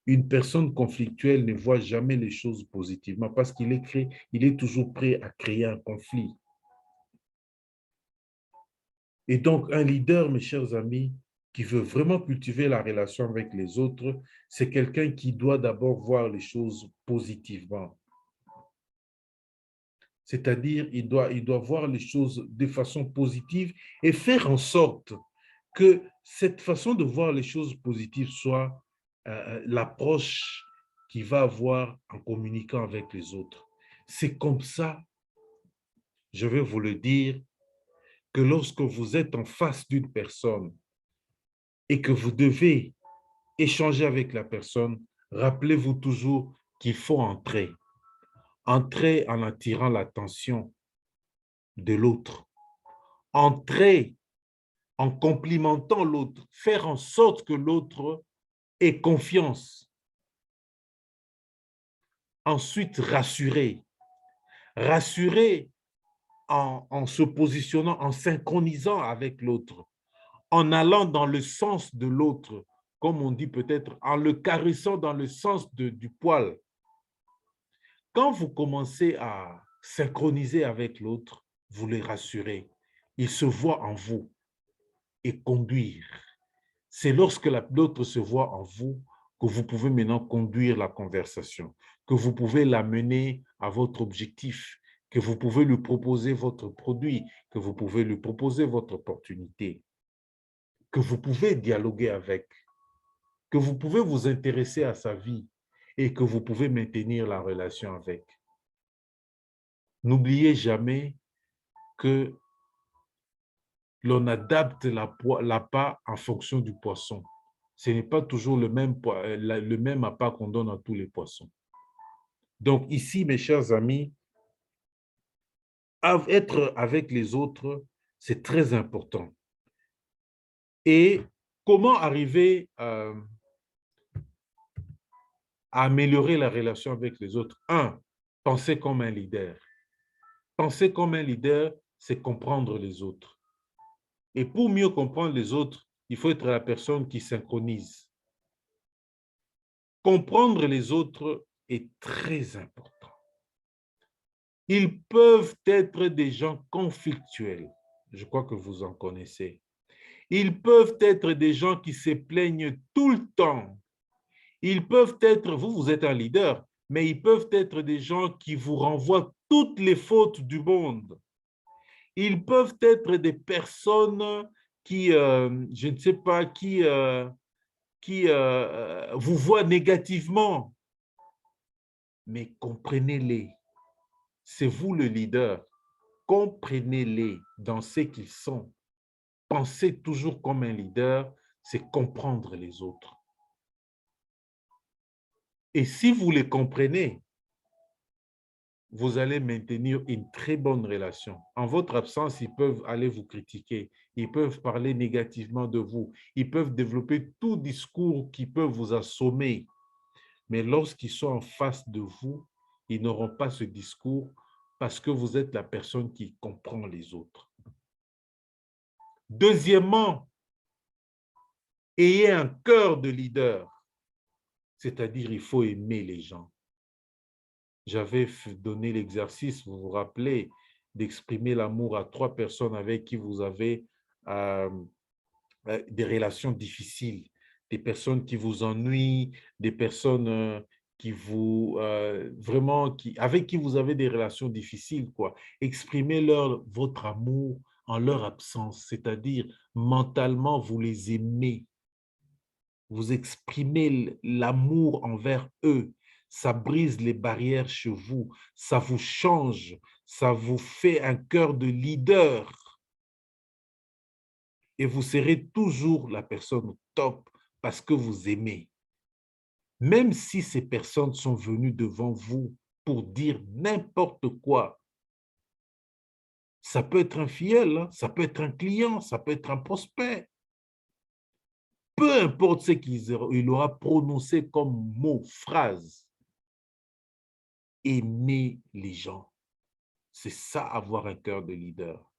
Une personne conflictuelle ne voit jamais les choses positivement parce qu'il est toujours prêt à créer un conflit. Et donc, un leader, mes chers amis, qui veut vraiment cultiver la relation avec les autres, c'est quelqu'un qui doit d'abord voir les choses positivement. C'est-à-dire, il doit voir les choses de façon positive et faire en sorte que cette façon de voir les choses positives soit l'approche qu'il va avoir en communiquant avec les autres. C'est comme ça, je vais vous le dire, que lorsque vous êtes en face d'une personne et que vous devez échanger avec la personne, rappelez-vous toujours qu'il faut entrer. Entrer en attirant l'attention de l'autre. Entrer en complimentant l'autre. Faire en sorte que l'autre ait confiance. Ensuite, rassurer. Rassurer en se positionnant, en synchronisant avec l'autre, en allant dans le sens de l'autre, comme on dit peut-être, en le caressant dans le sens du poil. Quand vous commencez à synchroniser avec l'autre, vous les rassurez. Il se voit en vous et conduire. C'est lorsque l'autre se voit en vous que vous pouvez maintenant conduire la conversation, que vous pouvez l'amener à votre objectif, que vous pouvez lui proposer votre produit, que vous pouvez lui proposer votre opportunité, que vous pouvez dialoguer avec, que vous pouvez vous intéresser à sa vie et que vous pouvez maintenir la relation avec. N'oubliez jamais que l'on adapte l'appât en fonction du poisson. Ce n'est pas toujours le même appât qu'on donne à tous les poissons. Donc ici, mes chers amis, être avec les autres, c'est très important. Et comment arriver à améliorer la relation avec les autres? Un, penser comme un leader. Penser comme un leader, c'est comprendre les autres. Et pour mieux comprendre les autres, il faut être la personne qui synchronise. Comprendre les autres est très important. Ils peuvent être des gens conflictuels. Je crois que vous en connaissez. Ils peuvent être des gens qui se plaignent tout le temps. Ils peuvent être, vous êtes un leader, mais ils peuvent être des gens qui vous renvoient toutes les fautes du monde. Ils peuvent être des personnes qui, je ne sais pas, qui vous voient négativement. Mais comprenez-les. C'est vous le leader. Comprenez-les dans ce qu'ils sont. Pensez toujours comme un leader, c'est comprendre les autres. Et si vous les comprenez, vous allez maintenir une très bonne relation. En votre absence, ils peuvent aller vous critiquer, ils peuvent parler négativement de vous, ils peuvent développer tout discours qui peut vous assommer. Mais lorsqu'ils sont en face de vous, ils n'auront pas ce discours parce que vous êtes la personne qui comprend les autres. Deuxièmement, ayez un cœur de leader, c'est-à-dire il faut aimer les gens. J'avais donné l'exercice, vous vous rappelez, d'exprimer l'amour à 3 personnes avec qui vous avez des relations difficiles, des personnes qui vous ennuient, des personnes qui vous vraiment avec qui vous avez des relations difficiles, quoi. Exprimez-leur votre amour en leur absence, c'est-à-dire mentalement vous les aimez, vous exprimez l'amour envers eux, ça brise les barrières chez vous, ça vous change, ça vous fait un cœur de leader. Et vous serez toujours la personne top parce que vous aimez. Même si ces personnes sont venues devant vous pour dire n'importe quoi, ça peut être un filleul, hein, ça peut être un client, ça peut être un prospect. Peu importe ce qu'il aura prononcé comme mot, phrase, aimer les gens. C'est ça, avoir un cœur de leader.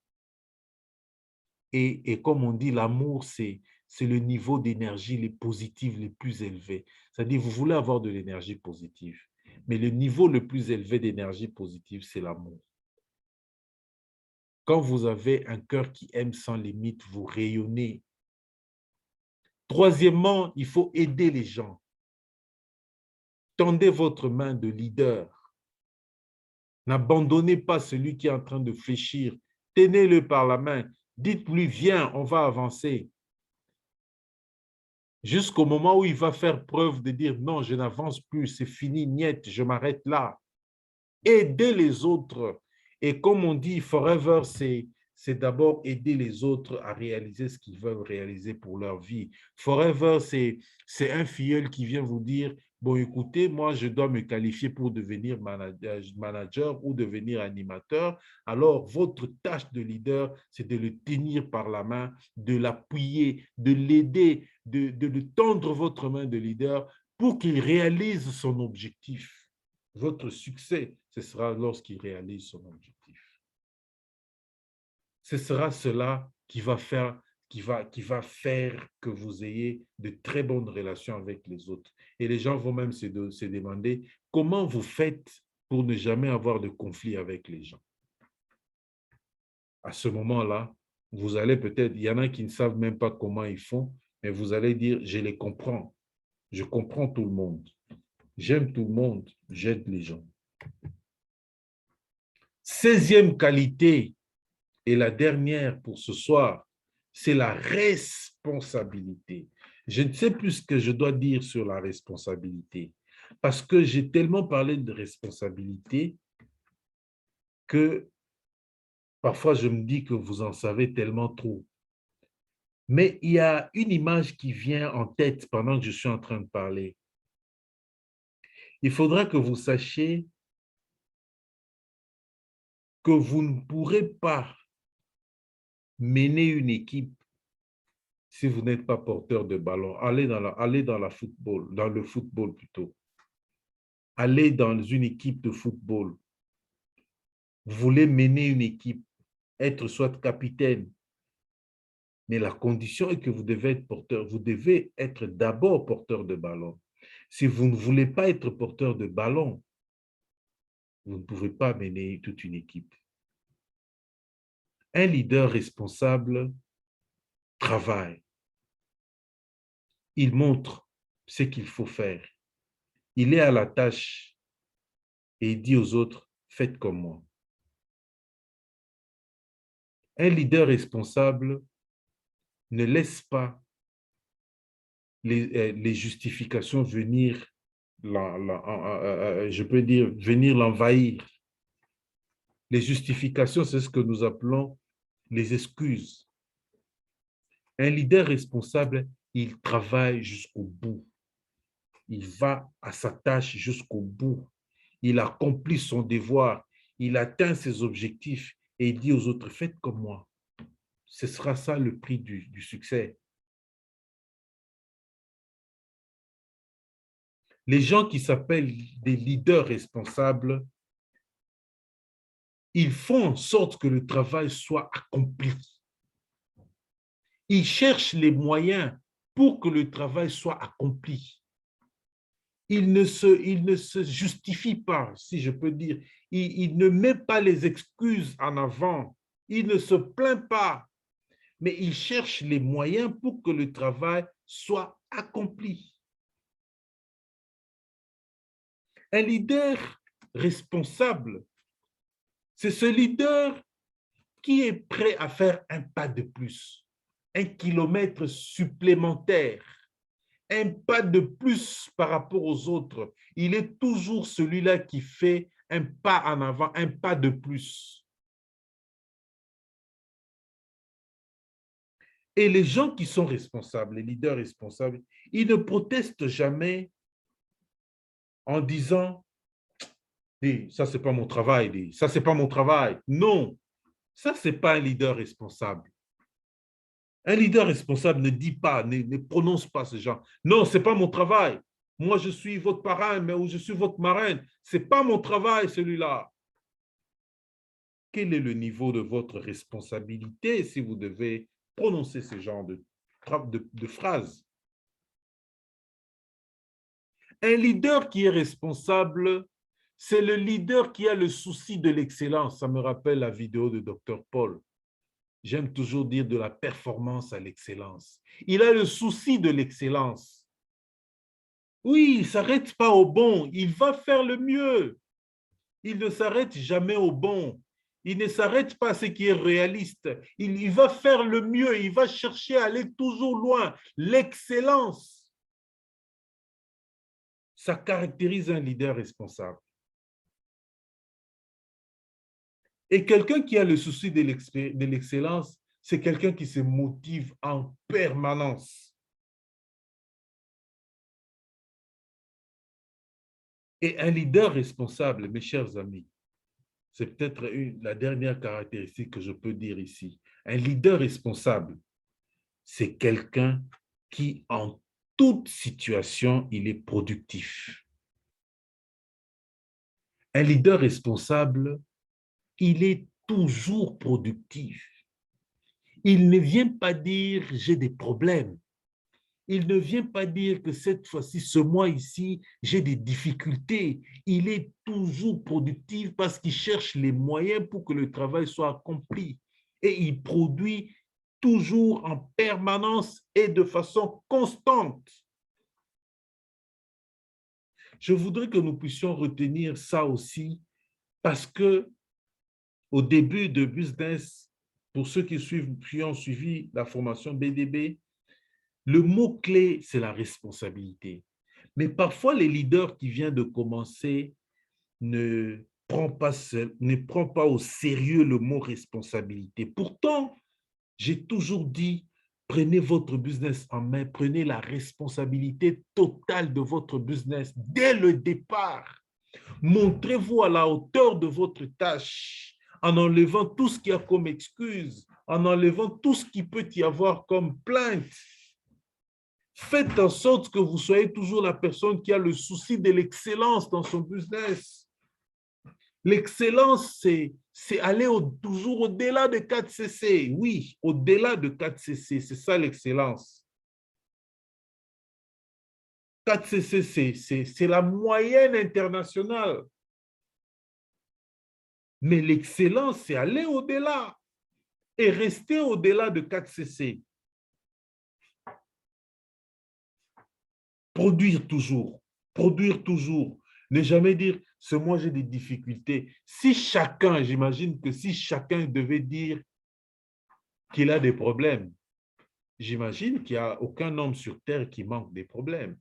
Et comme on dit, l'amour, c'est le niveau d'énergie les positives les plus élevés. C'est-à-dire, vous voulez avoir de l'énergie positive, mais le niveau le plus élevé d'énergie positive, c'est l'amour. Quand vous avez un cœur qui aime sans limite, vous rayonnez. Troisièmement, il faut aider les gens. Tendez votre main de leader. N'abandonnez pas celui qui est en train de fléchir. Tenez-le par la main. Dites-lui, viens, on va avancer. Jusqu'au moment où il va faire preuve de dire, non, je n'avance plus, c'est fini, niet, je m'arrête là. Aidez les autres. Et comme on dit, forever, c'est d'abord aider les autres à réaliser ce qu'ils veulent réaliser pour leur vie. Forever, c'est un filleul qui vient vous dire, bon, écoutez, moi, je dois me qualifier pour devenir manager ou devenir animateur. Alors, votre tâche de leader, c'est de le tenir par la main, de l'appuyer, de l'aider, de tendre votre main de leader pour qu'il réalise son objectif. Votre succès, ce sera lorsqu'il réalise son objectif. Ce sera cela qui va faire que vous ayez de très bonnes relations avec les autres. Et les gens vont même se demander comment vous faites pour ne jamais avoir de conflit avec les gens. À ce moment-là, vous allez peut-être, il y en a qui ne savent même pas comment ils font, mais vous allez dire, je les comprends. Je comprends tout le monde. J'aime tout le monde. J'aide les gens. 16e qualité, et la dernière pour ce soir, c'est la responsabilité. Je ne sais plus ce que je dois dire sur la responsabilité, parce que j'ai tellement parlé de responsabilité que parfois je me dis que vous en savez tellement trop. Mais il y a une image qui vient en tête pendant que je suis en train de parler. Il faudra que vous sachiez que vous ne pourrez pas mener une équipe si vous n'êtes pas porteur de ballon. Allez dans le football plutôt. Allez dans une équipe de football. Vous voulez mener une équipe, être soit capitaine, mais la condition est que vous devez être d'abord porteur de ballon. Si vous ne voulez pas être porteur de ballon, vous ne pouvez pas mener toute une équipe. Un leader responsable travaille. Il montre ce qu'il faut faire. Il est à la tâche et il dit aux autres, faites comme moi. Un leader responsable ne laisse pas les justifications venir, je peux dire, venir l'envahir. Les justifications, c'est ce que nous appelons les excuses. Un leader responsable, il travaille jusqu'au bout. Il va à sa tâche jusqu'au bout. Il accomplit son devoir. Il atteint ses objectifs et il dit aux autres, faites comme moi. Ce sera ça le prix du succès. Les gens qui s'appellent des leaders responsables, ils font en sorte que le travail soit accompli. Ils cherchent les moyens pour que le travail soit accompli. Il ne se justifie pas, si je peux dire. Il ne met pas les excuses en avant. Il ne se plaint pas, mais il cherche les moyens pour que le travail soit accompli. Un leader responsable, c'est ce leader qui est prêt à faire un pas de plus, un kilomètre supplémentaire, un pas de plus par rapport aux autres. Il est toujours celui-là qui fait un pas en avant, un pas de plus. Et les gens qui sont responsables, les leaders responsables, ils ne protestent jamais en disant « ça, c'est pas mon travail, ça, c'est pas mon travail ». Non, ça, c'est pas un leader responsable. Un leader responsable ne dit pas, ne prononce pas ce genre. Non, ce n'est pas mon travail. Moi, je suis votre parrain, mais ou je suis votre marraine. Ce n'est pas mon travail, celui-là. Quel est le niveau de votre responsabilité si vous devez prononcer ce genre de phrases? Un leader qui est responsable, c'est le leader qui a le souci de l'excellence. Ça me rappelle la vidéo de Dr. Paul. J'aime toujours dire de la performance à l'excellence. Il a le souci de l'excellence. Oui, il ne s'arrête pas au bon, il va faire le mieux. Il ne s'arrête jamais au bon. Il ne s'arrête pas à ce qui est réaliste. Il va faire le mieux, il va chercher à aller toujours loin. L'excellence, ça caractérise un leader responsable. Et quelqu'un qui a le souci de l'excellence, c'est quelqu'un qui se motive en permanence. Et un leader responsable, mes chers amis, c'est peut-être la dernière caractéristique que je peux dire ici. Un leader responsable, c'est quelqu'un qui, en toute situation, il est productif. Un leader responsable, il est toujours productif. Il ne vient pas dire j'ai des problèmes. Il ne vient pas dire que cette fois-ci, ce mois ici, j'ai des difficultés. Il est toujours productif parce qu'il cherche les moyens pour que le travail soit accompli. Et il produit toujours en permanence et de façon constante. Je voudrais que nous puissions retenir ça aussi parce que au début de Business, pour ceux qui ont suivi la formation BDB, le mot-clé, c'est la responsabilité. Mais parfois, les leaders qui viennent de commencer ne prend pas au sérieux le mot responsabilité. Pourtant, j'ai toujours dit, prenez votre business en main, prenez la responsabilité totale de votre business dès le départ. Montrez-vous à la hauteur de votre tâche en enlevant tout ce qu'il y a comme excuse, en enlevant tout ce qui peut y avoir comme plainte. Faites en sorte que vous soyez toujours la personne qui a le souci de l'excellence dans son business. L'excellence, c'est aller toujours au-delà de 4CC. Oui, au-delà de 4CC, c'est ça l'excellence. 4CC, c'est la moyenne internationale. Mais l'excellence, c'est aller au-delà et rester au-delà de 4CC. Produire toujours, produire toujours. Ne jamais dire, ce mois j'ai des difficultés. Si chacun, j'imagine que si chacun devait dire qu'il a des problèmes, j'imagine qu'il n'y a aucun homme sur Terre qui manque des problèmes.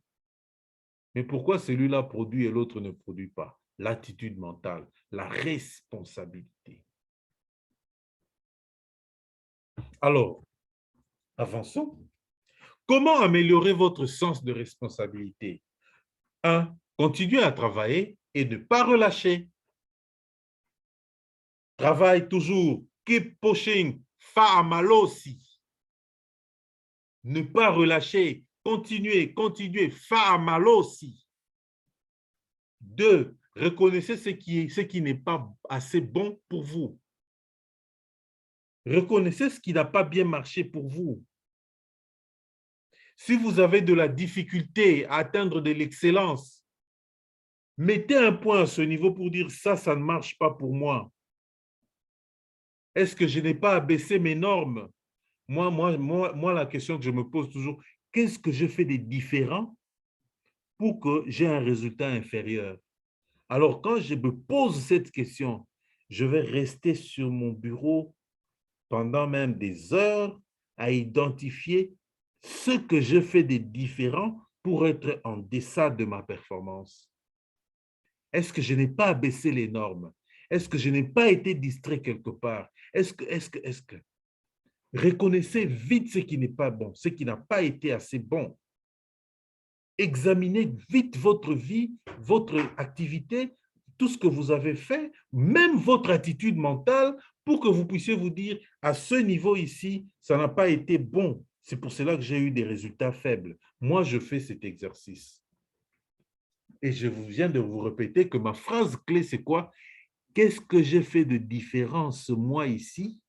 Mais pourquoi celui-là produit et l'autre ne produit pas? L'attitude mentale, la responsabilité. Alors, avançons. Comment améliorer votre sens de responsabilité? 1. Continuez à travailler et ne pas relâcher. Travaille toujours. Keep pushing. Fa amalosi. Ne pas relâcher. Continuez, continuez. Fa amalosi. 2. Reconnaissez ce qui n'est pas assez bon pour vous. Reconnaissez ce qui n'a pas bien marché pour vous. Si vous avez de la difficulté à atteindre de l'excellence, mettez un point à ce niveau pour dire ça, ça ne marche pas pour moi. Est-ce que je n'ai pas abaissé mes normes? Moi, la question que je me pose toujours, qu'est-ce que je fais de différent pour que j'ai un résultat inférieur? Alors, quand je me pose cette question, je vais rester sur mon bureau pendant même des heures à identifier ce que je fais de différent pour être en deçà de ma performance. Est-ce que je n'ai pas abaissé les normes? Est-ce que je n'ai pas été distrait quelque part? Est-ce que... Reconnaissez vite ce qui n'est pas bon, ce qui n'a pas été assez bon. Examinez vite votre vie, votre activité, tout ce que vous avez fait, même votre attitude mentale, pour que vous puissiez vous dire, à ce niveau ici, ça n'a pas été bon. C'est pour cela que j'ai eu des résultats faibles. Moi, je fais cet exercice. Et je viens de vous répéter que ma phrase clé, c'est quoi? Qu'est-ce que j'ai fait de différent ce mois ici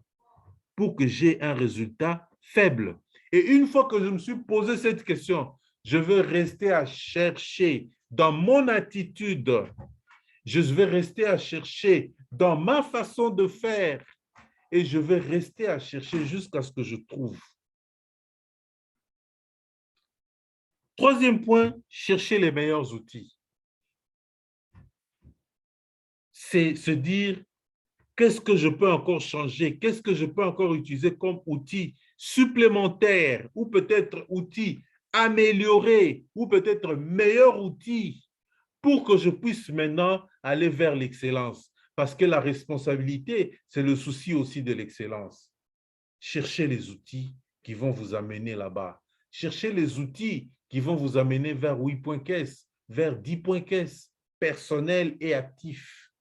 pour que j'ai un résultat faible? Et une fois que je me suis posé cette question, je veux rester à chercher dans mon attitude, je vais rester à chercher dans ma façon de faire et je vais rester à chercher jusqu'à ce que je trouve. Troisième point, chercher les meilleurs outils. C'est se dire, qu'est-ce que je peux encore changer? Qu'est-ce que je peux encore utiliser comme outil supplémentaire ou peut-être outil amélioré ou peut-être meilleur outil pour que je puisse maintenant aller vers l'excellence? Parce que la responsabilité, c'est le souci aussi de l'excellence. Cherchez les outils qui vont vous amener là-bas. Cherchez les outils qui vont vous amener vers 8.caisse, vers 10.caisse, personnel et actif.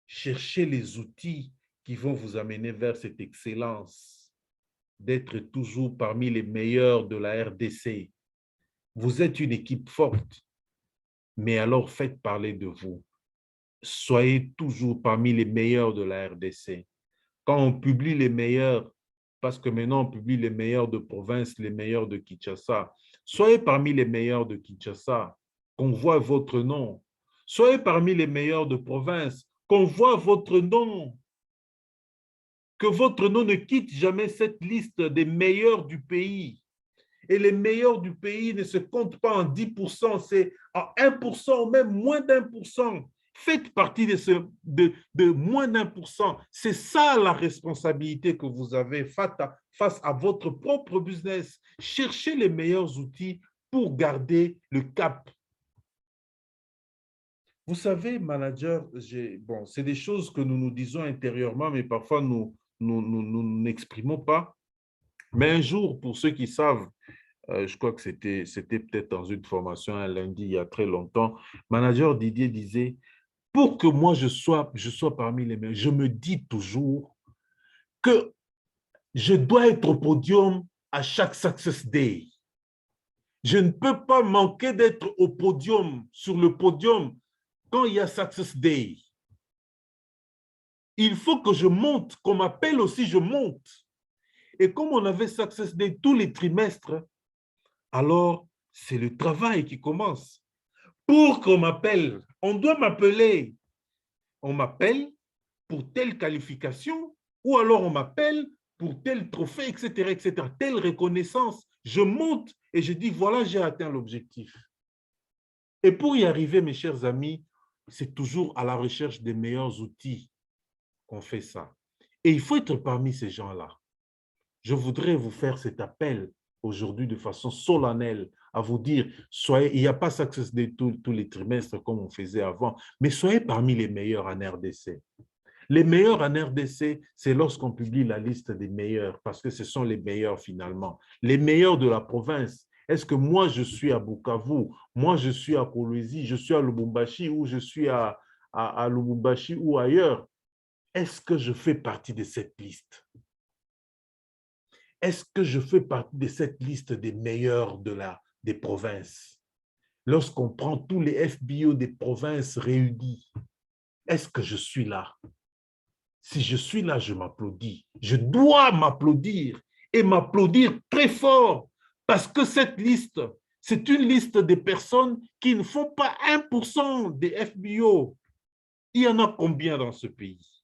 Cherchez les outils qui vont vous amener vers cette excellence, d'être toujours parmi les meilleurs de la RDC. Vous êtes une équipe forte, mais alors faites parler de vous. soyez toujours parmi les meilleurs de la RDC. Quand on publie les meilleurs, parce que maintenant on publie les meilleurs de province, les meilleurs de Kinshasa, soyez parmi les meilleurs de Kinshasa, qu'on voit votre nom. Soyez parmi les meilleurs de province, qu'on voit votre nom. Que votre nom ne quitte jamais cette liste des meilleurs du pays. Et les meilleurs du pays ne se comptent pas en 10%, c'est en 1% ou même moins d'1%. Faites partie de moins d'1%. C'est ça la responsabilité que vous avez face à votre propre business. Cherchez les meilleurs outils pour garder le cap. Vous savez, manager, bon, c'est des choses que nous nous disons intérieurement, mais parfois nous n'exprimons pas. Mais un jour, pour ceux qui savent, je crois que c'était peut-être dans une formation un lundi il y a très longtemps, manager Didier disait, pour que moi je sois parmi les meilleurs, je me dis toujours que je dois être au podium à chaque Success Day. Je ne peux pas manquer d'être au podium, sur le podium, quand il y a Success Day. Il faut que je monte, qu'on m'appelle aussi, je monte. Et comme on avait Success Day tous les trimestres, alors c'est le travail qui commence. Pour qu'on m'appelle, on doit m'appeler. On m'appelle pour telle qualification ou alors on m'appelle pour tel trophée, etc., etc., telle reconnaissance. Je monte et je dis, voilà, j'ai atteint l'objectif. Et pour y arriver, mes chers amis, c'est toujours à la recherche des meilleurs outils qu'on fait ça. Et il faut être parmi ces gens-là. Je voudrais vous faire cet appel aujourd'hui de façon solennelle à vous dire, soyez, il n'y a pas Success Day tous les trimestres comme on faisait avant, mais soyez parmi les meilleurs en RDC. Les meilleurs en RDC, c'est lorsqu'on publie la liste des meilleurs, parce que ce sont les meilleurs finalement. Les meilleurs de la province. Est-ce que moi, je suis à Bukavu, moi, je suis à Kolwezi, je suis à Lubumbashi, ou je suis à Lubumbashi ou ailleurs? Est-ce que je fais partie de cette liste? Est-ce que je fais partie de cette liste des meilleurs des provinces? Lorsqu'on prend tous les FBO des provinces réunis, est-ce que je suis là? Si je suis là, je m'applaudis. Je dois m'applaudir et m'applaudir très fort parce que cette liste, c'est une liste de personnes qui ne font pas 1% des FBO. Il y en a combien dans ce pays?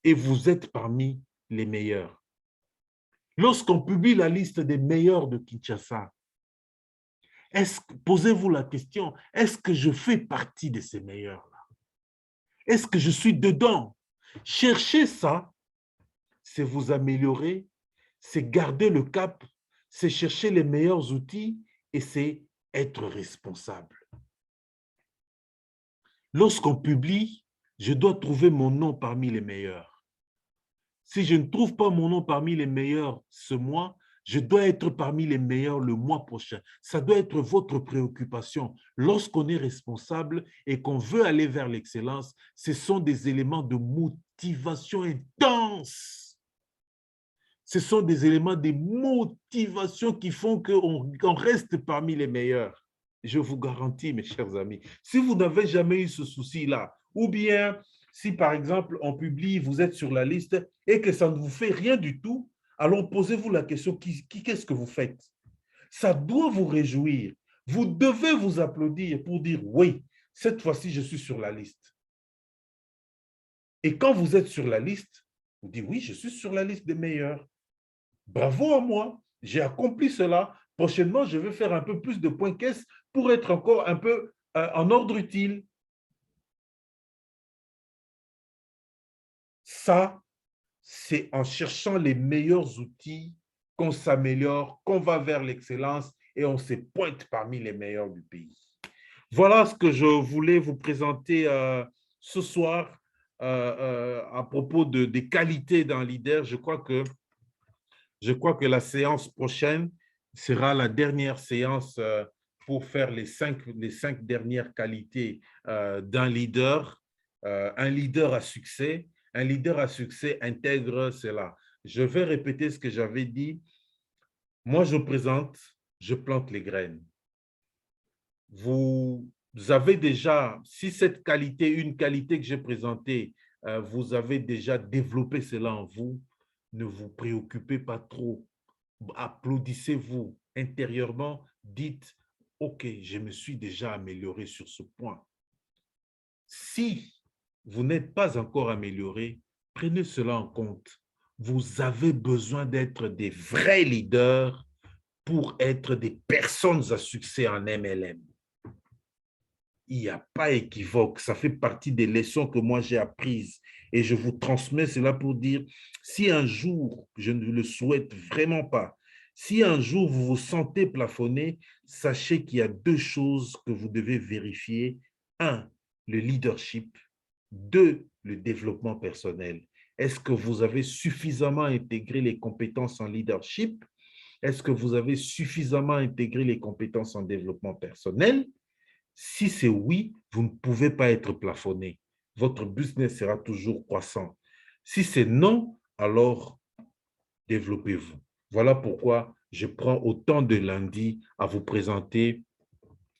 Et vous êtes parmi les meilleurs. Lorsqu'on publie la liste des meilleurs de Kinshasa, posez-vous la question, est-ce que je fais partie de ces meilleurs-là? Est-ce que je suis dedans? Cherchez ça, c'est vous améliorer, c'est garder le cap, c'est chercher les meilleurs outils et c'est être responsable. Lorsqu'on publie, je dois trouver mon nom parmi les meilleurs. Si je ne trouve pas mon nom parmi les meilleurs ce mois, je dois être parmi les meilleurs le mois prochain. Ça doit être votre préoccupation. Lorsqu'on est responsable et qu'on veut aller vers l'excellence, ce sont des éléments de motivation intense. Ce sont des éléments de motivation qui font qu'on reste parmi les meilleurs. Je vous garantis, mes chers amis, si vous n'avez jamais eu ce souci-là, ou bien si, par exemple, on publie, vous êtes sur la liste et que ça ne vous fait rien du tout, alors posez-vous la question, qu'est-ce que vous faites? Ça doit vous réjouir. Vous devez vous applaudir pour dire, oui, cette fois-ci, je suis sur la liste. Et quand vous êtes sur la liste, vous dites, oui, je suis sur la liste des meilleurs. Bravo à moi, j'ai accompli cela. Prochainement, je vais faire un peu plus de points caisse pour être encore un peu en ordre utile. Ça, c'est en cherchant les meilleurs outils qu'on s'améliore, qu'on va vers l'excellence et on se pointe parmi les meilleurs du pays. Voilà ce que je voulais vous présenter ce soir à propos des qualités d'un leader. Je crois que la séance prochaine sera la dernière séance pour faire les cinq dernières qualités d'un leader. Un leader à succès. Un leader à succès intègre cela. Je vais répéter ce que j'avais dit. Moi, je présente, je plante les graines. Vous Vous avez déjà, si cette qualité, une qualité que j'ai présentée, vous avez déjà développé cela en vous, ne vous préoccupez pas trop. Applaudissez-vous intérieurement, dites, OK, je me suis déjà amélioré sur ce point. Si vous n'êtes pas encore amélioré, prenez cela en compte. Vous avez besoin d'être des vrais leaders pour être des personnes à succès en MLM. Il n'y a pas équivoque. Ça fait partie des leçons que moi j'ai apprises et je vous transmets cela pour dire, si un jour, je ne le souhaite vraiment pas, si un jour vous vous sentez plafonné, sachez qu'il y a deux choses que vous devez vérifier. Un, le leadership. Deux, le développement personnel. Est-ce que vous avez suffisamment intégré les compétences en leadership? Est-ce que vous avez suffisamment intégré les compétences en développement personnel? Si c'est oui, vous ne pouvez pas être plafonné. Votre business sera toujours croissant. Si c'est non, alors développez-vous. Voilà pourquoi je prends autant de lundi à vous présenter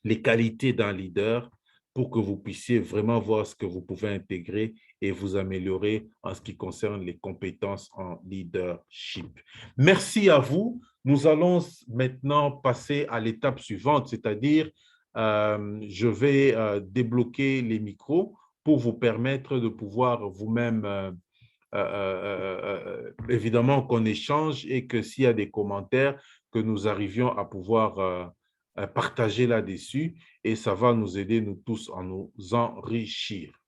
les qualités d'un leader pour que vous puissiez vraiment voir ce que vous pouvez intégrer et vous améliorer en ce qui concerne les compétences en leadership. Merci à vous. Nous allons maintenant passer à l'étape suivante, c'est-à-dire je vais débloquer les micros pour vous permettre de pouvoir vous-même, évidemment qu'on échange et que s'il y a des commentaires, que nous arrivions à pouvoir partager là-dessus et ça va nous aider, nous tous, à nous enrichir.